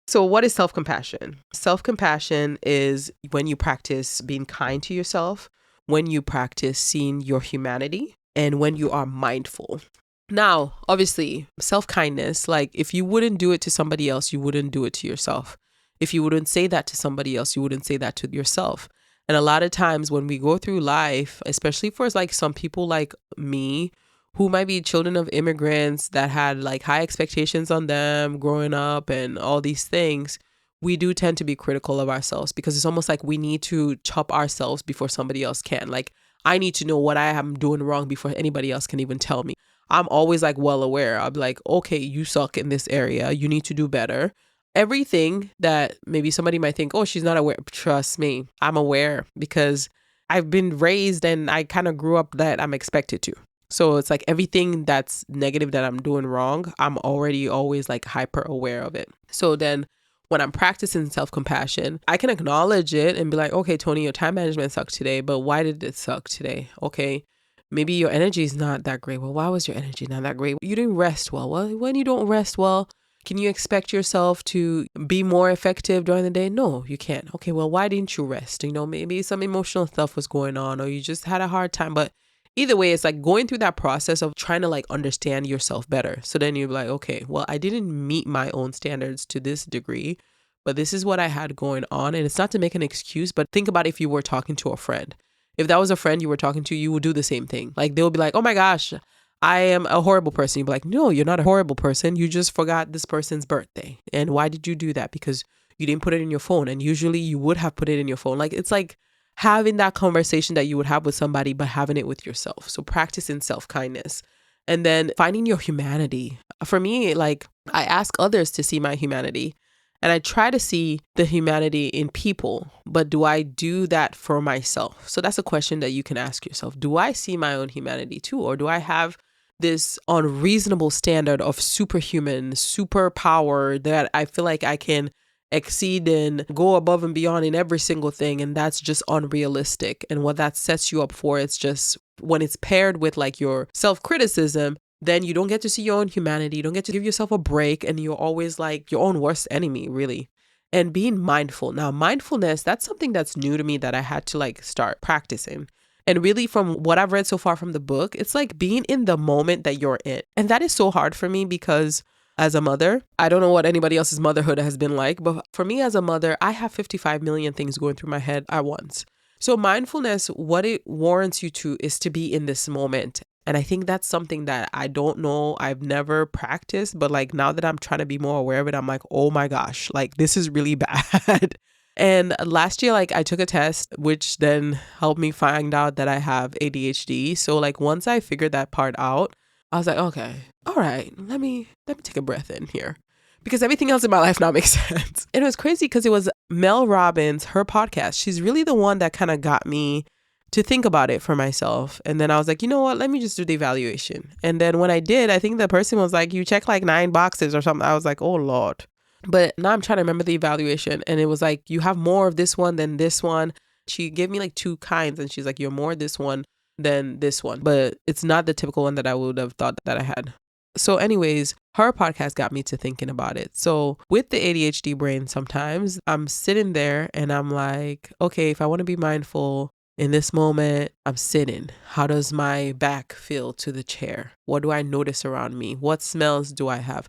So what is self-compassion? Self-compassion is when you practice being kind to yourself, when you practice seeing your humanity, and when you are mindful. Now, obviously, self-kindness, like if you wouldn't do it to somebody else, you wouldn't do it to yourself. If you wouldn't say that to somebody else, you wouldn't say that to yourself. And a lot of times when we go through life, especially for like some people like me, who might be children of immigrants that had like high expectations on them growing up and all these things, we do tend to be critical of ourselves because it's almost like we need to chop ourselves before somebody else can. Like, I need to know what I am doing wrong before anybody else can even tell me. I'm always like well aware. I'll be like, okay, you suck in this area. You need to do better. Everything that maybe somebody might think, oh, she's not aware. Trust me, I'm aware because I've been raised and I kind of grew up that I'm expected to. So it's like everything that's negative that I'm doing wrong, I'm already always like hyper aware of it. So then when I'm practicing self-compassion, I can acknowledge it and be like, okay, Toni, your time management sucked today, but why did it suck today? Okay, maybe your energy is not that great. Well, why was your energy not that great? You didn't rest well. Well, when you don't rest well, can you expect yourself to be more effective during the day? No, you can't. Okay, well, why didn't you rest? Maybe some emotional stuff was going on or you just had a hard time. But either way, it's like going through that process of trying to like understand yourself better. So then you're like, okay, well, I didn't meet my own standards to this degree, but this is what I had going on. And it's not to make an excuse, but think about if you were talking to a friend. If that was a friend you were talking to, you would do the same thing. Like they'll be like, oh my gosh, I am a horrible person. You'd be like, no, you're not a horrible person. You just forgot this person's birthday. And why did you do that? Because you didn't put it in your phone. And usually you would have put it in your phone. Like it's like having that conversation that you would have with somebody, but having it with yourself. So practicing self-kindness and then finding your humanity. For me, like I ask others to see my humanity and I try to see the humanity in people, but do I do that for myself? So that's a question that you can ask yourself. Do I see my own humanity too? Or do I have this unreasonable standard of superhuman, superpower that I feel like I can exceed and go above and beyond in every single thing, and that's just unrealistic? And what that sets you up for, it's just when it's paired with like your self-criticism, then you don't get to see your own humanity. You don't get to give yourself a break, and you're always like your own worst enemy, really. And being mindful. Now, mindfulness, that's something that's new to me that I had to like start practicing. And really from what I've read so far from the book, it's like being in the moment that you're in. And that is so hard for me because as a mother, I don't know what anybody else's motherhood has been like, but for me as a mother, I have 55 million things going through my head at once. So mindfulness, what it warrants you to is to be in this moment. And I think that's something that I don't know, I've never practiced, but like now that I'm trying to be more aware of it, I'm like, oh my gosh, like this is really bad. And last year, like I took a test, which then helped me find out that I have ADHD. So like once I figured that part out, I was like, okay, all right, let me take a breath in here because everything else in my life now makes sense. And it was crazy because it was Mel Robbins, her podcast. She's really the one that kind of got me to think about it for myself. And then I was like, you know what, let me just do the evaluation. And then when I did, I think the person was like, you check like 9 boxes or something. I was like, oh Lord. But now I'm trying to remember the evaluation. And it was like, you have more of this one than this one. She gave me like 2 kinds. And she's like, you're more this one than this one. But it's not the typical one that I would have thought that I had. So anyways, her podcast got me to thinking about it. So with the ADHD brain, sometimes I'm sitting there and I'm like, okay, if I want to be mindful in this moment, I'm sitting. How does my back feel to the chair? What do I notice around me? What smells do I have?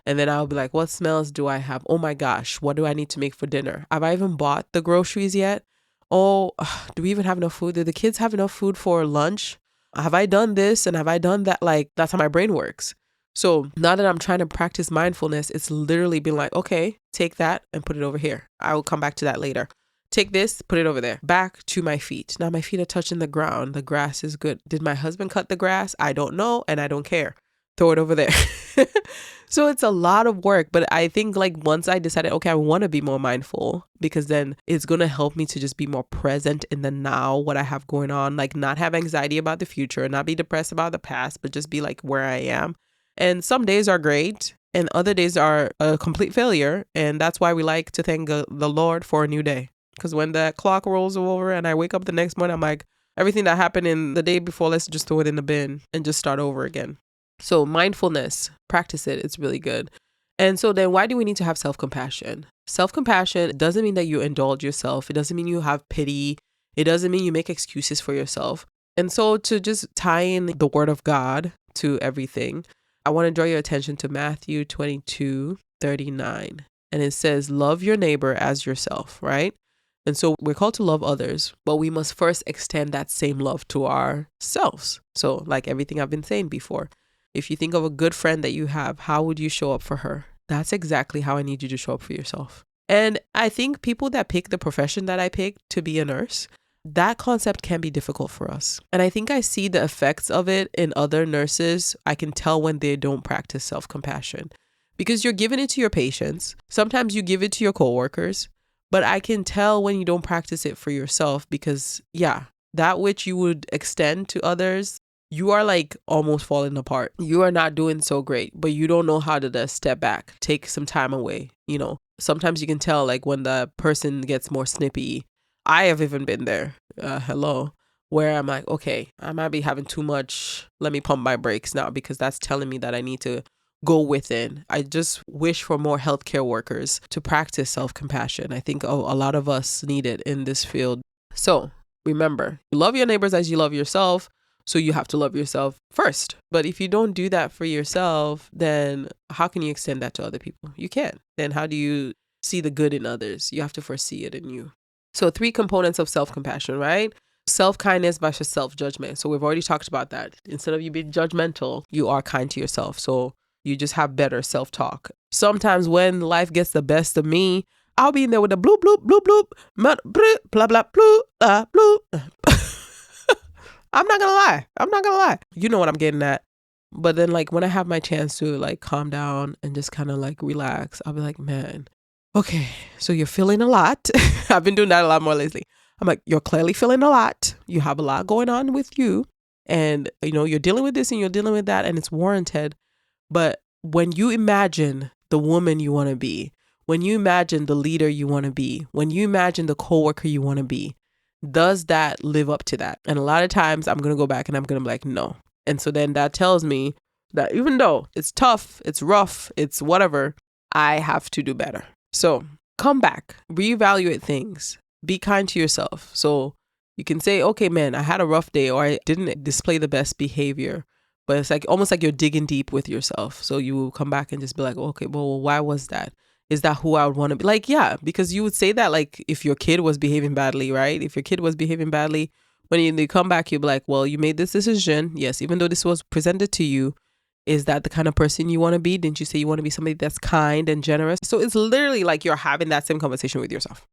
And then I'll be like, what smells do I have? Oh my gosh, what do I need to make for dinner? Have I even bought the groceries yet? Oh, do we even have enough food? Do the kids have enough food for lunch? Have I done this and have I done that? Like, that's how my brain works. So now that I'm trying to practice mindfulness, it's literally been like, okay, take that and put it over here. I will come back to that later. Take this, put it over there. Back to my feet. Now my feet are touching the ground. The grass is good. Did my husband cut the grass? I don't know and I don't care. Throw it over there. So it's a lot of work, but I think like once I decided, okay, I want to be more mindful because then it's going to help me to just be more present in the now, what I have going on, like not have anxiety about the future, not be depressed about the past, but just be like where I am. And some days are great And other days are a complete failure. And that's why we like to thank the Lord for a new day. Because when that clock rolls over and I wake up the next morning, I'm like, everything that happened in the day before, let's just throw it in the bin and just start over again. So mindfulness, practice it. It's really good. And so then why do we need to have self-compassion? Self-compassion doesn't mean that you indulge yourself. It doesn't mean you have pity. It doesn't mean you make excuses for yourself. And so to just tie in the word of God to everything, I want to draw your attention to Matthew 22:39. And it says, love your neighbor as yourself, right? And so we're called to love others, but we must first extend that same love to ourselves. So like everything I've been saying before, if you think of a good friend that you have, how would you show up for her? That's exactly how I need you to show up for yourself. And I think people that pick the profession that I picked to be a nurse, that concept can be difficult for us. And I think I see the effects of it in other nurses. I can tell when they don't practice self-compassion because you're giving it to your patients. Sometimes you give it to your coworkers, but I can tell when you don't practice it for yourself because, yeah, that which you would extend to others, you are like almost falling apart. You are not doing so great, but you don't know how to just step back, take some time away. You know, sometimes you can tell like when the person gets more snippy. I have even been there, where I'm like, okay, I might be having too much. Let me pump my brakes now because that's telling me that I need to go within. I just wish for more healthcare workers to practice self-compassion. I think a lot of us need it in this field. So remember, you love your neighbors as you love yourself. So you have to love yourself first. But if you don't do that for yourself, then how can you extend that to other people? You can't. Then how do you see the good in others? You have to first see it in you. So 3 components of self-compassion, right? Self-kindness versus self-judgment. So we've already talked about that. Instead of you being judgmental, you are kind to yourself. So you just have better self-talk. Sometimes when life gets the best of me, I'll be in there with a bloop, bloop, bloop, bloop, blah, blah, blah, bloop, bloop. I'm not gonna lie. You know what I'm getting at. But then like when I have my chance to like calm down and just kind of like relax, I'll be like, man, okay, so you're feeling a lot. I've been doing that a lot more lately. I'm like, you're clearly feeling a lot. You have a lot going on with you. And, you know, you're dealing with this and you're dealing with that and it's warranted. But when you imagine the woman you want to be, when you imagine the leader you want to be, when you imagine the coworker you want to be, does that live up to that? And a lot of times I'm going to go back and I'm going to be like, no. And so then that tells me that even though it's tough, it's rough, it's whatever, I have to do better. So come back, reevaluate things, be kind to yourself. So you can say, okay, man, I had a rough day or I didn't display the best behavior, but it's like almost like you're digging deep with yourself. So you will come back and just be like, okay, well, why was that? Is that who I would want to be? Like, yeah, because you would say that like if your kid was behaving badly, right? If your kid was behaving badly, when you come back, you'll be like, well, you made this decision. Yes, even though this was presented to you, is that the kind of person you want to be? Didn't you say you want to be somebody that's kind and generous? So it's literally like you're having that same conversation with yourself.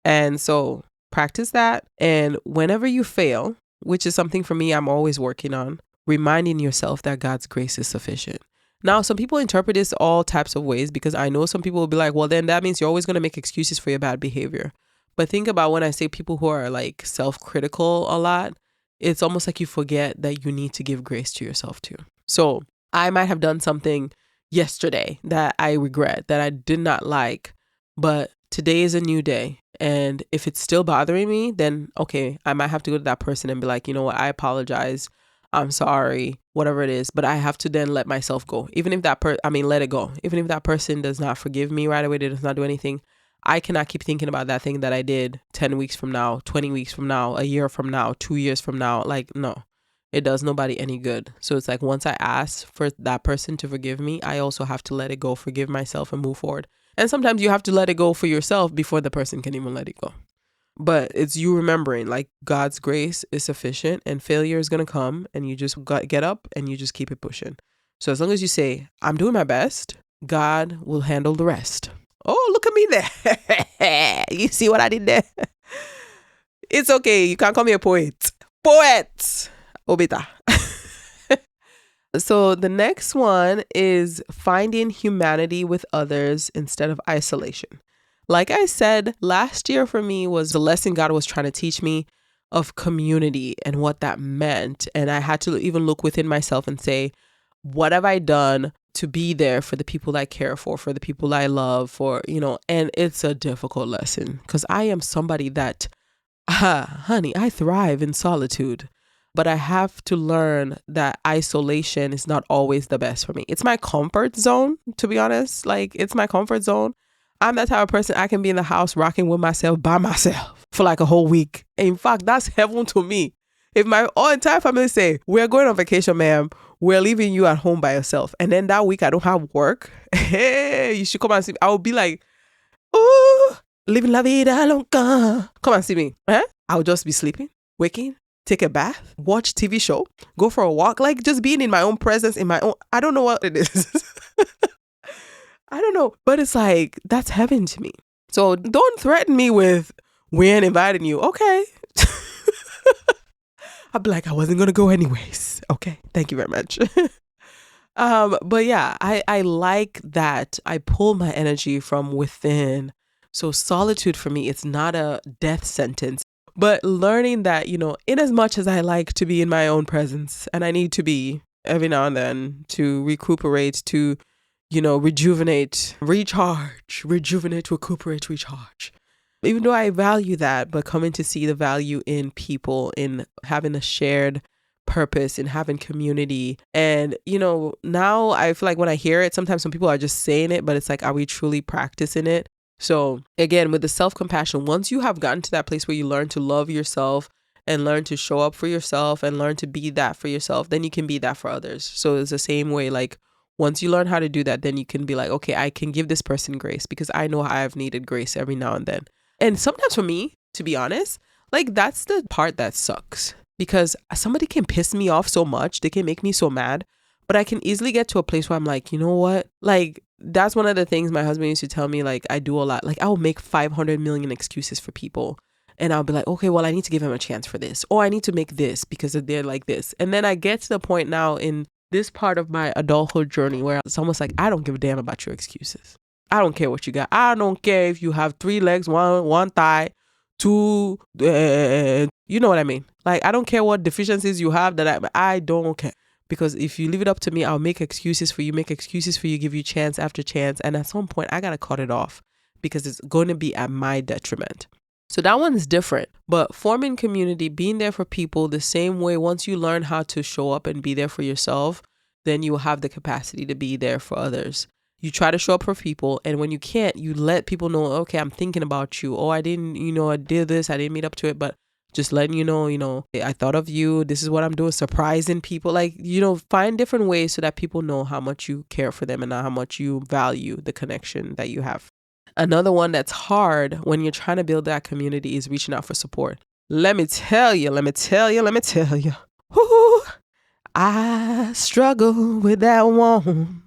And so practice that. And whenever you fail, which is something for me I'm always working on, reminding yourself that God's grace is sufficient. Now, some people interpret this all types of ways because I know some people will be like, well, then that means you're always going to make excuses for your bad behavior. But think about when I say people who are like self-critical a lot, it's almost like you forget that you need to give grace to yourself too. So I might have done something yesterday that I regret, that I did not like, but today is a new day. And if it's still bothering me, then okay, I might have to go to that person and be like, you know what, I apologize. I'm sorry, whatever it is. But I have to then let myself go. Even if let it go. Even if that person does not forgive me right away, does not do anything, I cannot keep thinking about that thing that I did 10 weeks from now, 20 weeks from now, a year from now, 2 years from now. Like, no, it does nobody any good. So it's like once I ask for that person to forgive me, I also have to let it go, forgive myself and move forward. And sometimes you have to let it go for yourself before the person can even let it go. But it's you remembering like God's grace is sufficient and failure is going to come and you just get up and you just keep it pushing. So as long as you say, I'm doing my best, God will handle the rest. Oh, look at me there. You see what I did there? It's okay. You can't call me a poet. Poet. Obita. So the next one is finding humanity with others instead of isolation. Like I said, last year for me was the lesson God was trying to teach me of community and what that meant. And I had to even look within myself and say, what have I done to be there for the people I care for the people I love, and it's a difficult lesson because I am somebody that, honey, I thrive in solitude. But I have to learn that isolation is not always the best for me. It's my comfort zone, to be honest. Like, it's my comfort zone. I'm that type of person, I can be in the house rocking with myself by myself for like a whole week. In fact, that's heaven to me. If my entire family say, we're going on vacation, ma'am, we're leaving you at home by yourself. And then that week I don't have work. Hey, you should come and see me. I will be like, ooh, living la vida loca. Come and see me. I'll just be sleeping, waking, take a bath, watch TV show, go for a walk, like just being in my own presence, I don't know what it is. I don't know, but it's like, that's heaven to me. So don't threaten me with, we ain't inviting you. Okay. I'll be like, I wasn't going to go anyways. Okay. Thank you very much. But yeah, I like that I pull my energy from within. So solitude for me, it's not a death sentence. But learning that, in as much as I like to be in my own presence, and I need to be every now and then to recuperate, to, rejuvenate, recuperate, recharge. Even though I value that, but coming to see the value in people, in having a shared purpose, in having community. And, now I feel like when I hear it, sometimes some people are just saying it, but it's like, are we truly practicing it? So again, with the self-compassion, once you have gotten to that place where you learn to love yourself and learn to show up for yourself and learn to be that for yourself, then you can be that for others. So it's the same way, like once you learn how to do that, then you can be like, okay, I can give this person grace because I know I've needed grace every now and then. And sometimes for me, to be honest, like that's the part that sucks because somebody can piss me off so much. They can make me so mad, but I can easily get to a place where I'm like, you know what? Like, that's one of the things my husband used to tell me, like, I do a lot. Like, I will make 500 million excuses for people. And I'll be like, okay, well, I need to give him a chance for this. Or I need to make this because they're like this. And then I get to the point now in this part of my adulthood journey where it's almost like, I don't give a damn about your excuses. I don't care what you got. I don't care if you have 3 legs, one thigh, 2, you know what I mean? Like, I don't care what deficiencies you have I don't care. Because if you leave it up to me, I'll make excuses for you, give you chance after chance. And at some point, I got to cut it off because it's going to be at my detriment. So that one is different. But forming community, being there for people the same way, once you learn how to show up and be there for yourself, then you will have the capacity to be there for others. You try to show up for people. And when you can't, you let people know, okay, I'm thinking about you. Oh, I didn't, I did this. I didn't meet up to it. But just letting you know, I thought of you. This is what I'm doing. Surprising people. Like, find different ways so that people know how much you care for them and how much you value the connection that you have. Another one that's hard when you're trying to build that community is reaching out for support. Let me tell you. Whoo, I struggle with that one.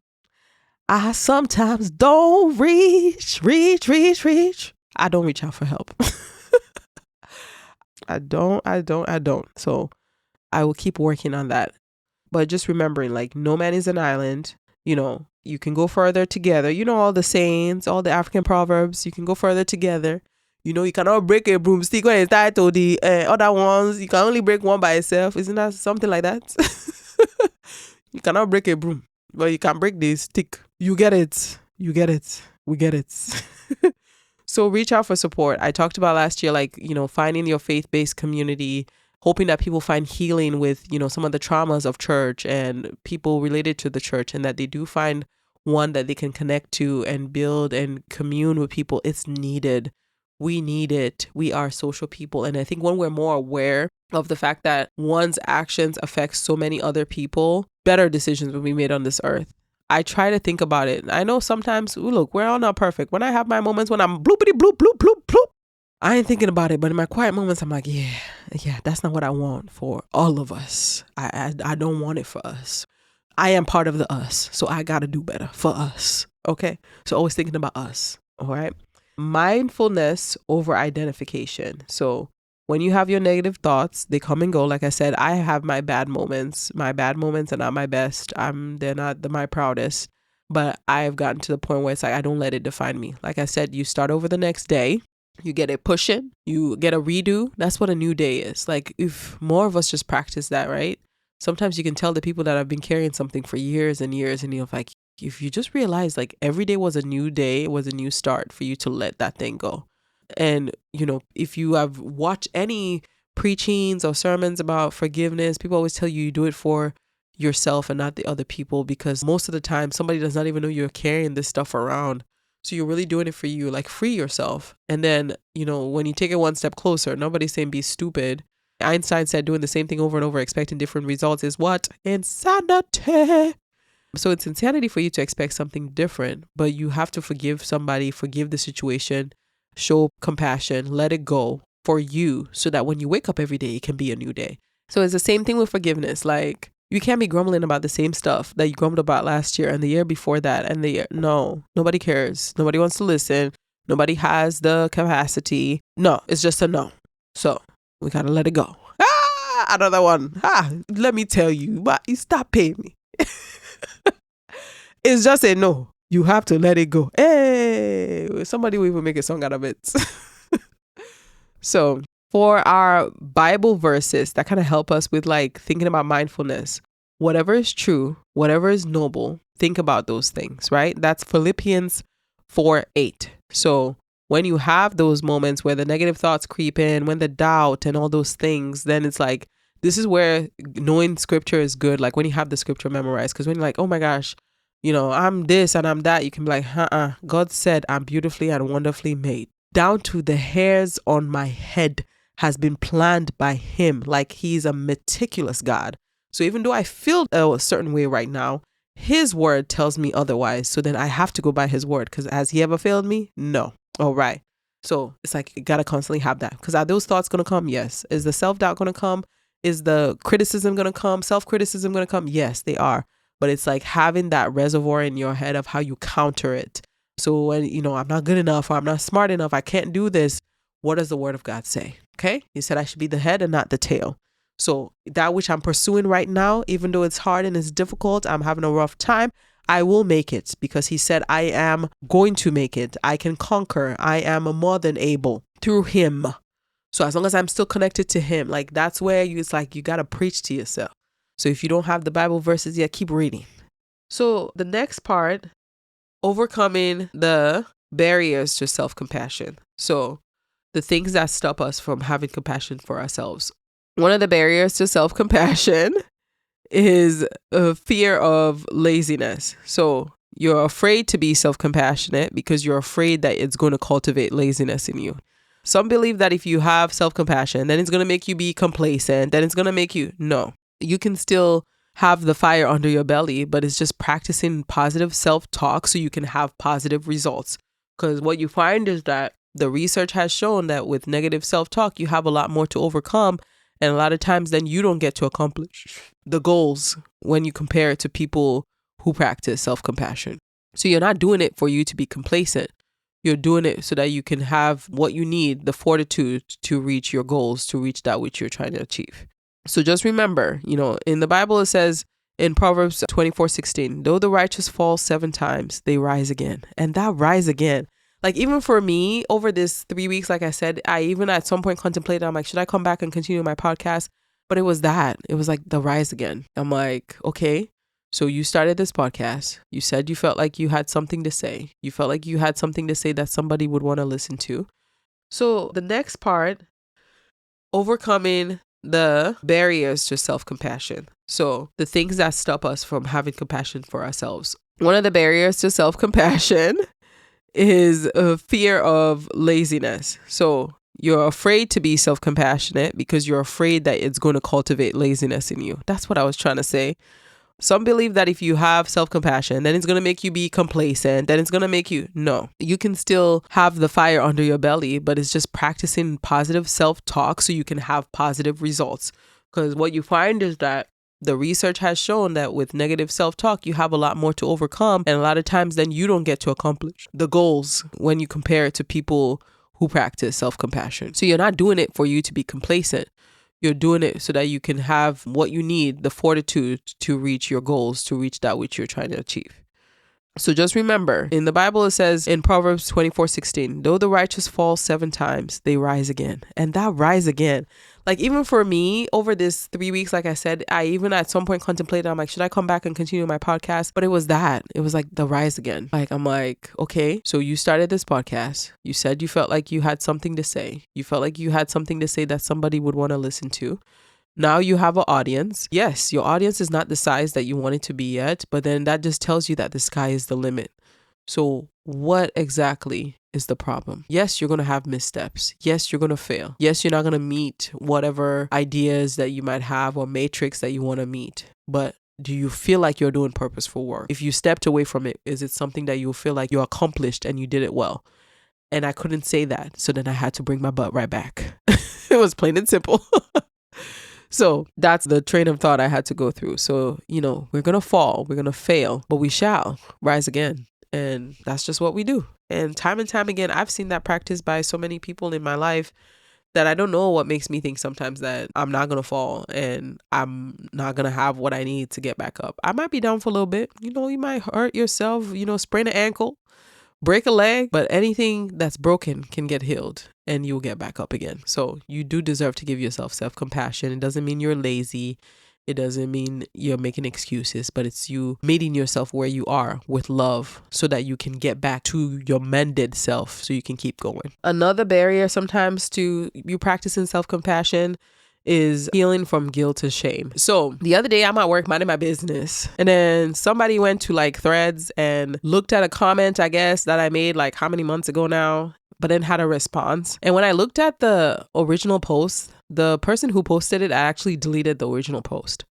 I sometimes don't reach. I don't reach out for help. I don't. So I will keep working on that. But just remembering, like, no man is an island. You can go further together. All the sayings, all the African proverbs, you can go further together. You cannot break a broomstick when it's tied to the other ones. You can only break one by itself. Isn't that something like that? You cannot break a broom, but you can break the stick. You get it. We get it. So reach out for support. I talked about last year, like, finding your faith-based community, hoping that people find healing with, some of the traumas of church and people related to the church, and that they do find one that they can connect to and build and commune with people. It's needed. We need it. We are social people. And I think when we're more aware of the fact that one's actions affect so many other people, better decisions will be made on this earth. I try to think about it. I know sometimes, look, we're all not perfect. When I have my moments when I'm bloopity bloop, bloop, bloop, bloop, I ain't thinking about it. But in my quiet moments, I'm like, yeah, that's not what I want for all of us. I don't want it for us. I am part of the us. So I got to do better for us. Okay. So always thinking about us. All right. Mindfulness over identification. So when you have your negative thoughts, they come and go. Like I said, I have my bad moments. My bad moments are not my best. They're not my proudest. But I've gotten to the point where it's like, I don't let it define me. Like I said, you start over the next day. You get a push in. You get a redo. That's what a new day is. Like, if more of us just practice that, right? Sometimes you can tell the people that have been carrying something for years and years, and you're like, if you just realize like every day was a new day, it was a new start for you to let that thing go. And, if you have watched any preachings or sermons about forgiveness, people always tell you do it for yourself and not the other people, because most of the time somebody does not even know you're carrying this stuff around. So you're really doing it for you, like free yourself. And then, when you take it one step closer, nobody's saying be stupid. Einstein said doing the same thing over and over, expecting different results is what? Insanity. So it's insanity for you to expect something different, but you have to forgive somebody, forgive the situation, show compassion, let it go for you so that when you wake up every day, it can be a new day. So it's the same thing with forgiveness. Like you can't be grumbling about the same stuff that you grumbled about last year and the year before that and the year. No, nobody cares. Nobody wants to listen. Nobody has the capacity. No, it's just a no. So we got to let it go. Another one. Let me tell you, but you stop paying me. It's just a no. You have to let it go. Hey, somebody will even make a song out of it. So for our Bible verses that kind of help us with like thinking about mindfulness, whatever is true, whatever is noble, think about those things, right? That's Philippians 4:8. So when you have those moments where the negative thoughts creep in, when the doubt and all those things, then it's like, this is where knowing scripture is good. Like when you have the scripture memorized, because when you're like, oh my gosh, I'm this and I'm that, you can be like, God said I'm beautifully and wonderfully made. Down to the hairs on my head has been planned by him. Like he's a meticulous God. So even though I feel a certain way right now, his word tells me otherwise. So then I have to go by his word, because has he ever failed me? No. All right. So it's like, you got to constantly have that, because are those thoughts going to come? Yes. Is the self-doubt going to come? Is the criticism going to come? Self-criticism going to come? Yes, they are. But it's like having that reservoir in your head of how you counter it. So when, I'm not good enough, or I'm not smart enough, I can't do this. What does the word of God say? Okay. He said I should be the head and not the tail. So that which I'm pursuing right now, even though it's hard and it's difficult, I'm having a rough time, I will make it, because he said I am going to make it. I can conquer. I am more than able through him. So as long as I'm still connected to him, like that's where it's like you got to preach to yourself. So if you don't have the Bible verses yet, keep reading. So the next part, overcoming the barriers to self-compassion. So the things that stop us from having compassion for ourselves. One of the barriers to self-compassion is a fear of laziness. So you're afraid to be self-compassionate because you're afraid that it's going to cultivate laziness in you. Some believe that if you have self-compassion, then it's going to make you be complacent, then it's going to make you, no. You can still have the fire under your belly, but it's just practicing positive self-talk so you can have positive results. Because what you find is that the research has shown that with negative self-talk, you have a lot more to overcome. And a lot of times then you don't get to accomplish the goals when you compare it to people who practice self-compassion. So you're not doing it for you to be complacent. You're doing it so that you can have what you need, the fortitude to reach your goals, to reach that which you're trying to achieve. So just remember, in the Bible, it says in Proverbs 24:16, though the righteous fall 7 times, they rise again. And that rise again, like even for me over this 3 weeks, like I said, I even at some point contemplated, I'm like, should I come back and continue my podcast? But it was like the rise again. I'm like, okay, so you started this podcast. You said you felt like you had something to say. You felt like you had something to say that somebody would want to listen to. So the next part, overcoming the barriers to self-compassion. So the things that stop us from having compassion for ourselves. One of the barriers to self-compassion is a fear of laziness. So you're afraid to be self-compassionate because you're afraid that it's going to cultivate laziness in you. That's what I was trying to say. Some believe that if you have self-compassion, then it's going to make you be complacent, then it's going to make you, no. You can still have the fire under your belly, but it's just practicing positive self-talk so you can have positive results. Because what you find is that the research has shown that with negative self-talk, you have a lot more to overcome. And a lot of times then you don't get to accomplish the goals when you compare it to people who practice self-compassion. So you're not doing it for you to be complacent. You're doing it so that you can have what you need, the fortitude to reach your goals, to reach that which you're trying to achieve. So just remember, in the Bible, it says in Proverbs 24:16, though the righteous fall 7 times, they rise again. And that rise again, like even for me over this 3 weeks, like I said, I even at some point contemplated, I'm like, should I come back and continue my podcast? But it was like the rise again. Like, I'm like, okay, so you started this podcast. You said you felt like you had something to say. You felt like you had something to say that somebody would want to listen to. Now you have an audience. Yes, your audience is not the size that you want it to be yet, but then that just tells you that the sky is the limit. So what exactly is the problem? Yes, you're going to have missteps. Yes, you're going to fail. Yes, you're not going to meet whatever ideas that you might have or matrix that you want to meet. But do you feel like you're doing purposeful work? If you stepped away from it, is it something that you feel like you accomplished and you did it well? And I couldn't say that. So then I had to bring my butt right back. It was plain and simple. So that's the train of thought I had to go through. So, we're going to fall, we're going to fail, but we shall rise again. And that's just what we do. And time again, I've seen that practiced by so many people in my life that I don't know what makes me think sometimes that I'm not going to fall and I'm not going to have what I need to get back up. I might be down for a little bit. You might hurt yourself, sprain an ankle, break a leg, but anything that's broken can get healed and you'll get back up again. So you do deserve to give yourself self-compassion. It doesn't mean you're lazy. It doesn't mean you're making excuses, but it's you meeting yourself where you are with love so that you can get back to your mended self so you can keep going. Another barrier sometimes to you practicing self-compassion is healing from guilt and shame. So the other day I'm at work minding my business and then somebody went to like Threads and looked at a comment, I guess, that I made like how many months ago now, but then had a response. And when I looked at the original post, the person who posted it, I actually deleted the original post.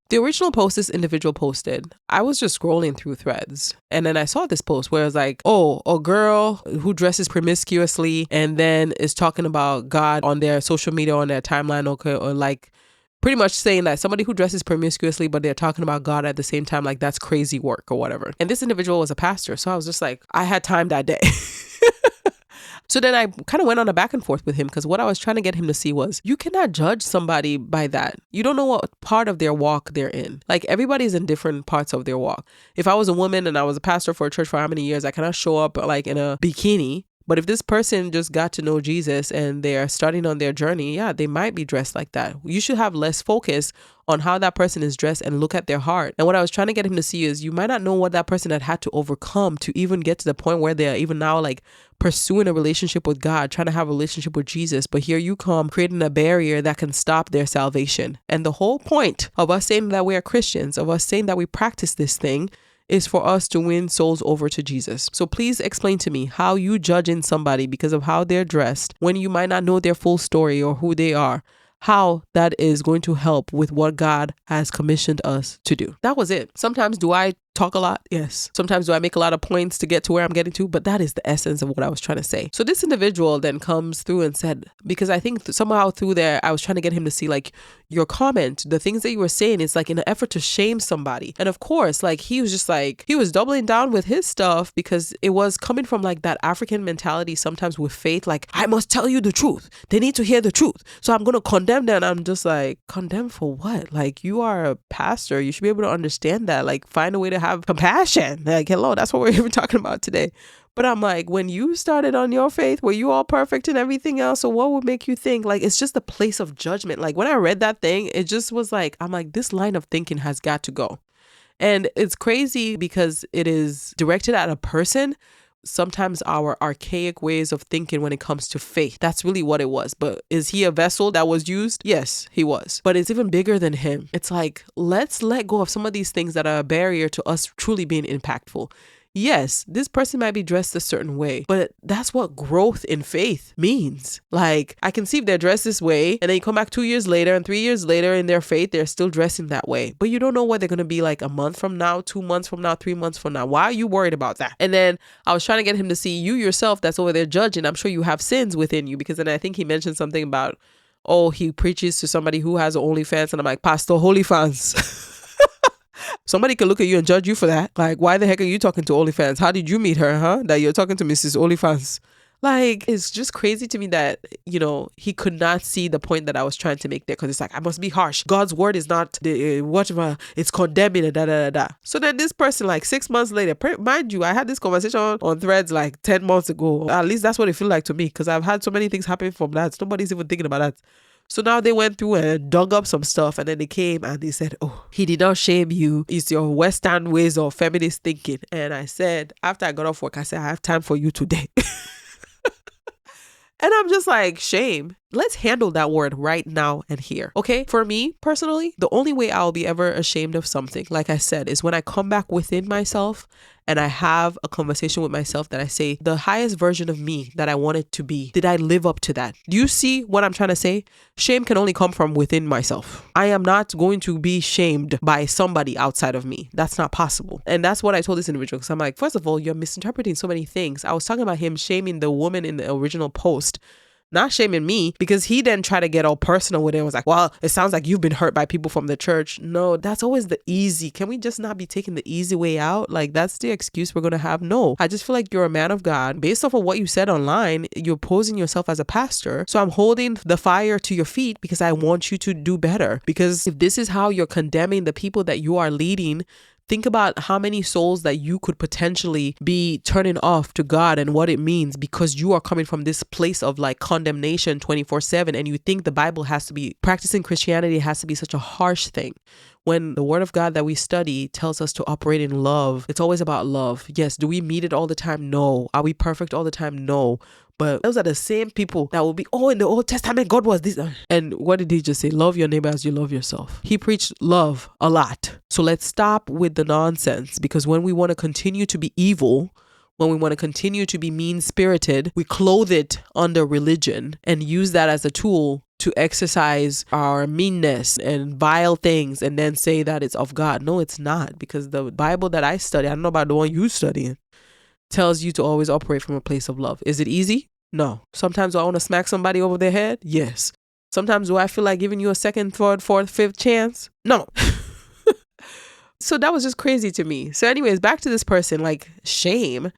The original post this individual posted, I was just scrolling through Threads and then I saw this post where it was like, oh, a girl who dresses promiscuously and then is talking about God on their social media, on their timeline, okay, or like pretty much saying that somebody who dresses promiscuously, but they're talking about God at the same time, like that's crazy work or whatever. And this individual was a pastor. So I was just like, I had time that day. So then I kind of went on a back and forth with him because what I was trying to get him to see was you cannot judge somebody by that. You don't know what part of their walk they're in. Like everybody's in different parts of their walk. If I was a woman and I was a pastor for a church for how many years, I cannot show up like in a bikini. But if this person just got to know Jesus and they're starting on their journey, yeah, they might be dressed like that. You should have less focus on how that person is dressed and look at their heart. And what I was trying to get him to see is you might not know what that person had to overcome to even get to the point where they're even now like pursuing a relationship with God, trying to have a relationship with Jesus. But here you come creating a barrier that can stop their salvation. And the whole point of us saying that we are Christians, of us saying that we practice this thing, is for us to win souls over to Jesus. So please explain to me how you judging somebody because of how they're dressed when you might not know their full story or who they are, how that is going to help with what God has commissioned us to do. That was it. Sometimes do I talk a lot? Yes. Sometimes do I make a lot of points to get to where I'm getting to? But that is the essence of what I was trying to say. So this individual then comes through and said, because I think somehow through there, I was trying to get him to see like your comment, the things that you were saying, it's like in an effort to shame somebody. And of course, like he was just like, he was doubling down with his stuff because it was coming from like that African mentality sometimes with faith, like I must tell you the truth. They need to hear the truth. So I'm going to condemn them. I'm just like, condemn for what? Like you are a pastor. You should be able to understand that. Like find a way to have compassion. Like, hello, that's what we're even talking about today. But I'm like, when you started on your faith, were you all perfect and everything else? So what would make you think like it's just a place of judgment? Like when I read that thing, it just was like, I'm like, this line of thinking has got to go. And it's crazy because it is directed at a person. Sometimes our archaic ways of thinking when it comes to faith, that's really what it was. But is he a vessel that was used? Yes, he was. But it's even bigger than him. It's like, let's let go of some of these things that are a barrier to us truly being impactful. Yes, this person might be dressed a certain way, but that's what growth in faith means. Like, I can see if they're dressed this way, and then you come back 2 years later, and 3 years later in their faith, they're still dressing that way. But you don't know what they're going to be like a month from now, 2 months from now, 3 months from now. Why are you worried about that? And then I was trying to get him to see you yourself that's over there judging. I'm sure you have sins within you, because then I think he mentioned something about, oh, he preaches to somebody who has OnlyFans, and I'm like, Pastor Holyfans. Somebody could look at you and judge you for that. Like, why the heck are you talking to OnlyFans? How did you meet her, huh? That you're talking to Mrs. OnlyFans. Like, it's just crazy to me that, he could not see the point that I was trying to make there, because it's like, I must be harsh. God's word is not whatever, it's condemning, da da da da. So then this person, like 6 months later, mind you, I had this conversation on Threads like 10 months ago. At least that's what it feels like to me, because I've had so many things happen from that. Nobody's even thinking about that. So now they went through and dug up some stuff, and then they came and they said, oh, he did not shame you. It's your Western ways of feminist thinking. And I said, after I got off work, I said, I have time for you today. And I'm just like, shame. Let's handle that word right now and here. Okay. For me personally, the only way I'll be ever ashamed of something, like I said, is when I come back within myself and I have a conversation with myself that I say, the highest version of me that I wanted to be, did I live up to that? Do you see what I'm trying to say? Shame can only come from within myself. I am not going to be shamed by somebody outside of me. That's not possible. And that's what I told this individual, because I'm like, first of all, you're misinterpreting so many things. I was talking about him shaming the woman in the original post, not shaming me, because he then tried to get all personal with it and was like, well, it sounds like you've been hurt by people from the church. No, that's always the easy. Can we just not be taking the easy way out? Like, that's the excuse we're going to have. No, I just feel like you're a man of God. Based off of what you said online, you're posing yourself as a pastor. So I'm holding the fire to your feet because I want you to do better. Because if this is how you're condemning the people that you are leading, think about how many souls that you could potentially be turning off to God and what it means, because you are coming from this place of like condemnation 24/7, and you think the Bible has to be, practicing Christianity has to be such a harsh thing. When the word of God that we study tells us to operate in love, it's always about love. Yes. Do we meet it all the time? No. Are we perfect all the time? No. But those are the same people that will be, oh, in the Old Testament, God was this. And what did he just say? Love your neighbor as you love yourself. He preached love a lot. So let's stop with the nonsense, because when we want to continue to be evil, when we want to continue to be mean-spirited, we clothe it under religion and use that as a tool to exercise our meanness and vile things, and then say that it's of God. No, it's not, because the Bible that I study, I don't know about the one you studying, tells you to always operate from a place of love. Is it easy? No. Sometimes do I want to smack somebody over their head? Yes. Sometimes do I feel like giving you a second, third, fourth, fifth chance? No. So that was just crazy to me. So anyways, back to this person, like shame.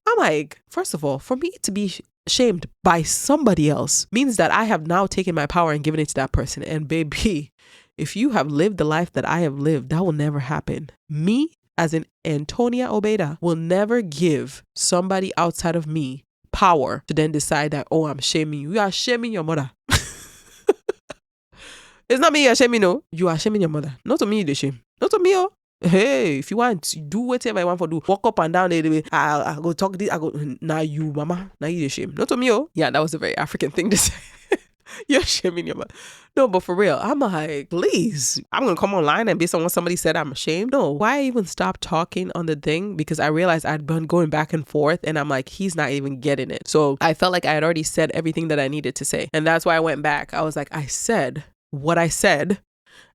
I'm like, first of all, for me to be shamed by somebody else means that I have now taken my power and given it to that person. And baby, if you have lived the life that I have lived, that will never happen. Me, as in Antonia Obeda, will never give somebody outside of me power to then decide that, oh, I'm shaming you. You are shaming your mother. It's not me you're shaming, no. You are shaming your mother. Not to me, the shame. Not to me, oh. Hey, if you want, do whatever you want to do. Walk up and down the way. I go talk this. I go, now you, mama. Now you the shame. Not to me, oh. Yeah, that was a very African thing to say. You're shaming your mother. No, but for real, I'm like, please, I'm going to come online and based on what somebody said, I'm ashamed. No, why even stop talking on the thing? Because I realized I'd been going back and forth and I'm like, he's not even getting it. So I felt like I had already said everything that I needed to say. And that's why I went back. I was like, I said what I said.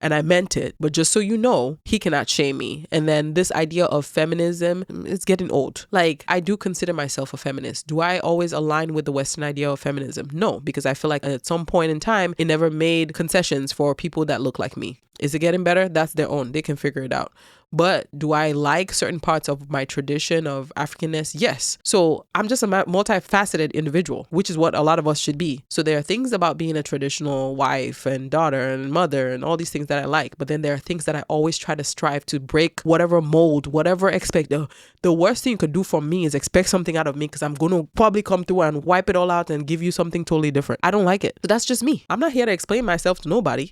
And I meant it. But just so you know, he cannot shame me. And then this idea of feminism, it's getting old. Like, I do consider myself a feminist. Do I always align with the Western idea of feminism? No, because I feel like at some point in time, it never made concessions for people that look like me. Is it getting better? That's their own. They can figure it out. But do I like certain parts of my tradition of Africanness? Yes. So I'm just a multifaceted individual, which is what a lot of us should be. So there are things about being a traditional wife and daughter and mother and all these things that I like. But then there are things that I always try to strive to break whatever mold, whatever expect. The worst thing you could do for me is expect something out of me because I'm going to probably come through and wipe it all out and give you something totally different. I don't like it. So that's just me. I'm not here to explain myself to nobody.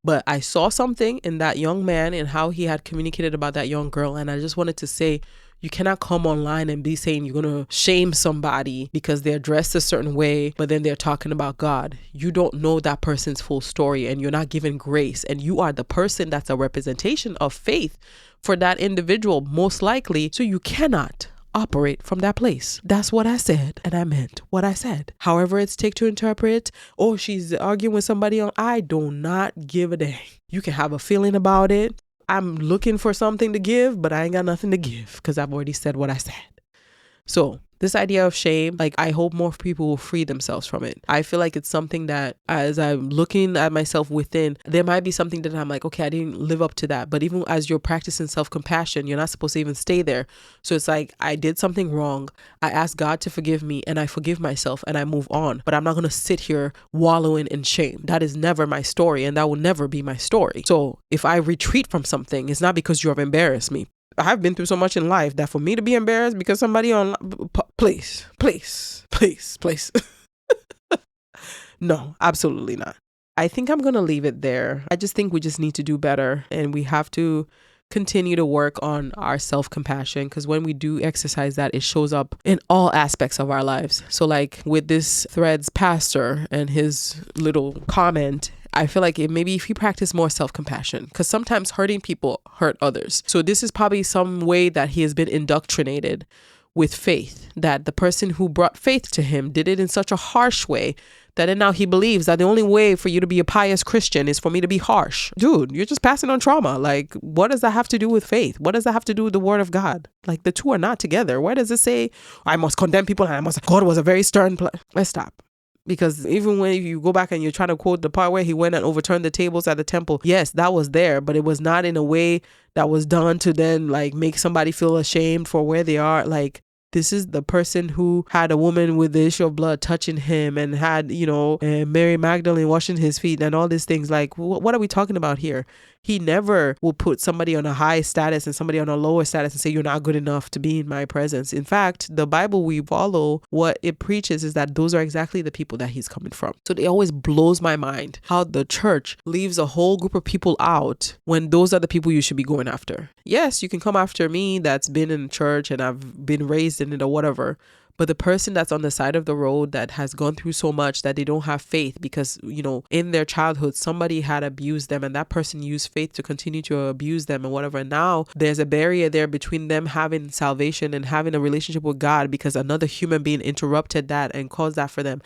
But I saw something in that young man and how he had communicated about that young girl. And I just wanted to say, you cannot come online and be saying you're going to shame somebody because they're dressed a certain way, but then they're talking about God. You don't know that person's full story and you're not given grace. And you are the person that's a representation of faith for that individual, most likely. So you cannot operate from that place. That's what I said. And I meant what I said. However it's take to interpret, oh, she's arguing with somebody on, I do not give a dang. You can have a feeling about it. I'm looking for something to give, but I ain't got nothing to give because I've already said what I said. So This idea of shame, like, I hope more people will free themselves from it. I feel like it's something that as I'm looking at myself within, there might be something that I'm like, okay, I didn't live up to that. But even as you're practicing self-compassion, you're not supposed to even stay there. So it's like, I did something wrong. I ask God to forgive me and I forgive myself and I move on. But I'm not going to sit here wallowing in shame. That is never my story and that will never be my story. So if I retreat from something, it's not because you have embarrassed me. I've been through so much in life that for me to be embarrassed because somebody on, please. No, absolutely not. I think I'm going to leave it there. I just think we just need to do better and we have to continue to work on our self-compassion, because when we do exercise that, it shows up in all aspects of our lives. So like with this Threads pastor and his little comment, I feel like maybe if you practice more self-compassion, because sometimes hurting people hurt others. So this is probably some way that he has been indoctrinated with faith, that the person who brought faith to him did it in such a harsh way that then now he believes that the only way for you to be a pious Christian is for me to be harsh. Dude, you're just passing on trauma. Like, what does that have to do with faith? What does that have to do with the word of God? Like, the two are not together. Where does it say, I must condemn people and God was a very stern Let's stop. Because even when you go back and you're trying to quote the part where he went and overturned the tables at the temple, yes, that was there, but it was not in a way that was done to then like make somebody feel ashamed for where they are. Like, this is the person who had a woman with the issue of blood touching him and had, Mary Magdalene washing his feet and all these things. Like, what are we talking about here? He never will put somebody on a high status and somebody on a lower status and say, you're not good enough to be in my presence. In fact, the Bible we follow, what it preaches is that those are exactly the people that he's coming from. So it always blows my mind how the church leaves a whole group of people out when those are the people you should be going after. Yes, you can come after me that's been in church and I've been raised in it or whatever. But the person that's on the side of the road that has gone through so much that they don't have faith because, in their childhood, somebody had abused them and that person used faith to continue to abuse them and whatever. And now there's a barrier there between them having salvation and having a relationship with God because another human being interrupted that and caused that for them.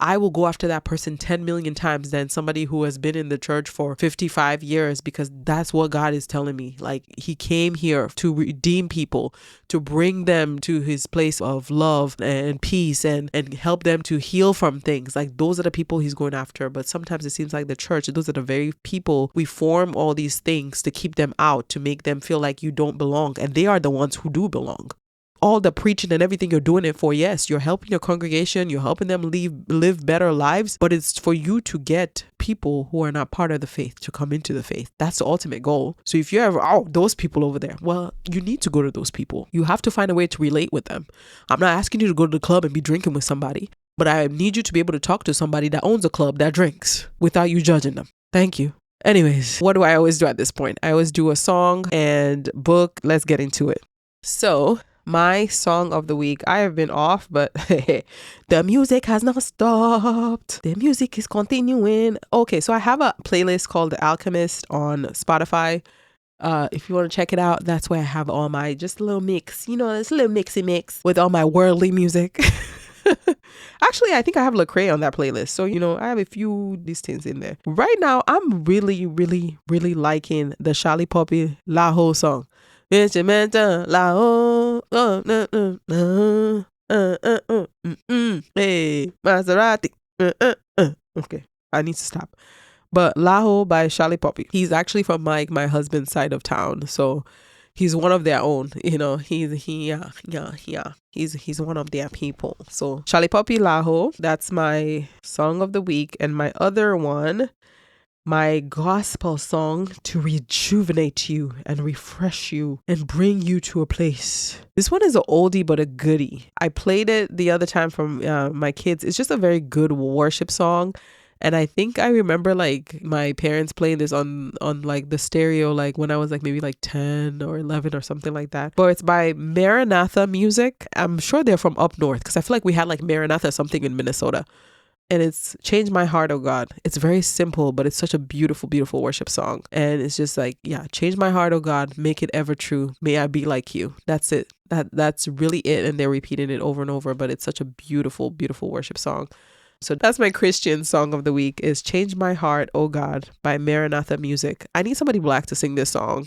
I will go after that person 10 million times than somebody who has been in the church for 55 years because that's what God is telling me. Like, he came here to redeem people, to bring them to his place of love and peace and help them to heal from things. Like, those are the people he's going after. But sometimes it seems like the church, those are the very people we form all these things to keep them out, to make them feel like you don't belong. And they are the ones who do belong. All the preaching and everything you're doing it for, yes, you're helping your congregation, you're helping them live better lives, but it's for you to get people who are not part of the faith to come into the faith. That's the ultimate goal. So if you ever, those people over there, well, you need to go to those people. You have to find a way to relate with them. I'm not asking you to go to the club and be drinking with somebody, but I need you to be able to talk to somebody that owns a club that drinks without you judging them. Thank you. Anyways, what do I always do at this point? I always do a song and book. Let's get into it. So, my song of the week, I have been off, but the music has not stopped. The music is continuing. Okay, so I have a playlist called The Alchemist on Spotify. If you want to check it out, that's where I have all my, just a little mix, this little mixy mix with all my worldly music. Actually, I think I have Lecrae on that playlist. So, I have a few these things in there. Right now, I'm really, really, really liking the Charlie Poppy Laho song. Hey, Maserati. Okay, I need to stop. But Laho by Charlie Poppy. He's actually from my husband's side of town, so he's one of their own. He's one of their people. So Charlie Poppy Laho, that's my song of the week, and my other one, my gospel song to rejuvenate you and refresh you and bring you to a place. This one is an oldie but a goodie. I played it the other time from my kids. It's just a very good worship song. And I think I remember like my parents playing this on like the stereo, like when I was like maybe like 10 or 11 or something like that. But it's by Maranatha Music. I'm sure they're from up north because I feel like we had like Maranatha something in Minnesota. And it's Change My Heart, Oh God. It's very simple, but it's such a beautiful, beautiful worship song. And it's just like, change my heart, oh God, make it ever true. May I be like you. That's it. That's really it. And they're repeating it over and over, but it's such a beautiful, beautiful worship song. So that's my Christian song of the week is Change My Heart, Oh God by Maranatha Music. I need somebody black to sing this song.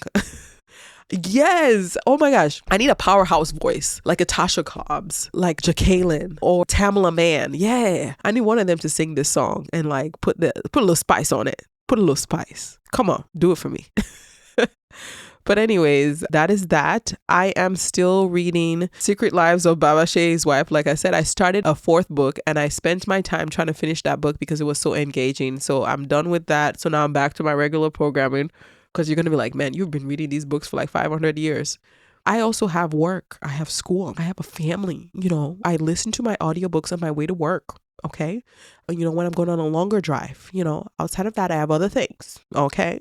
Yes. Oh my gosh. I need a powerhouse voice, like a Tasha Cobbs, like Jacqueline or Tamala Mann. Yeah. I need one of them to sing this song and like put a little spice on it. Put a little spice. Come on, do it for me. But anyways, that is that. I am still reading Secret Lives of Baba Shay's Wife. Like I said, I started a 4th book and I spent my time trying to finish that book because it was so engaging. So I'm done with that. So now I'm back to my regular programming, because you're going to be like, man, you've been reading these books for like 500 years. I also have work. I have school. I have a family. I listen to my audiobooks on my way to work. Okay. When I'm going on a longer drive, outside of that, I have other things. Okay.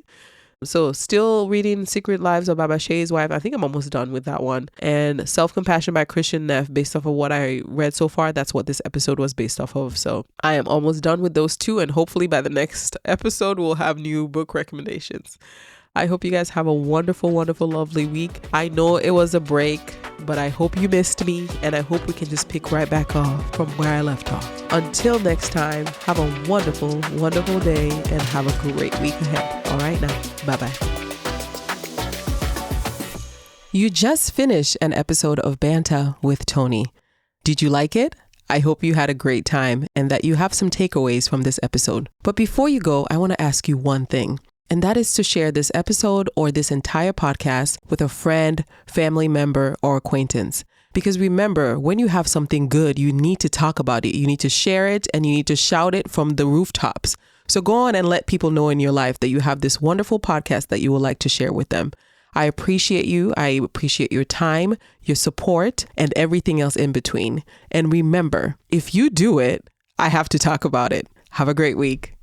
So still reading Secret Lives of Baba Shay's Wife. I think I'm almost done with that one. And Self-Compassion by Christian Neff, based off of what I read so far. That's what this episode was based off of. So I am almost done with those 2. And hopefully by the next episode, we'll have new book recommendations. I hope you guys have a wonderful, wonderful, lovely week. I know it was a break, but I hope you missed me, and I hope we can just pick right back off from where I left off. Until next time, have a wonderful, wonderful day and have a great week ahead. All right now, bye-bye. You just finished an episode of Banta with Toni. Did you like it? I hope you had a great time and that you have some takeaways from this episode. But before you go, I want to ask you one thing. And that is to share this episode or this entire podcast with a friend, family member, or acquaintance. Because remember, when you have something good, you need to talk about it. You need to share it and you need to shout it from the rooftops. So go on and let people know in your life that you have this wonderful podcast that you would like to share with them. I appreciate you. I appreciate your time, your support, and everything else in between. And remember, if you do it, I have to talk about it. Have a great week.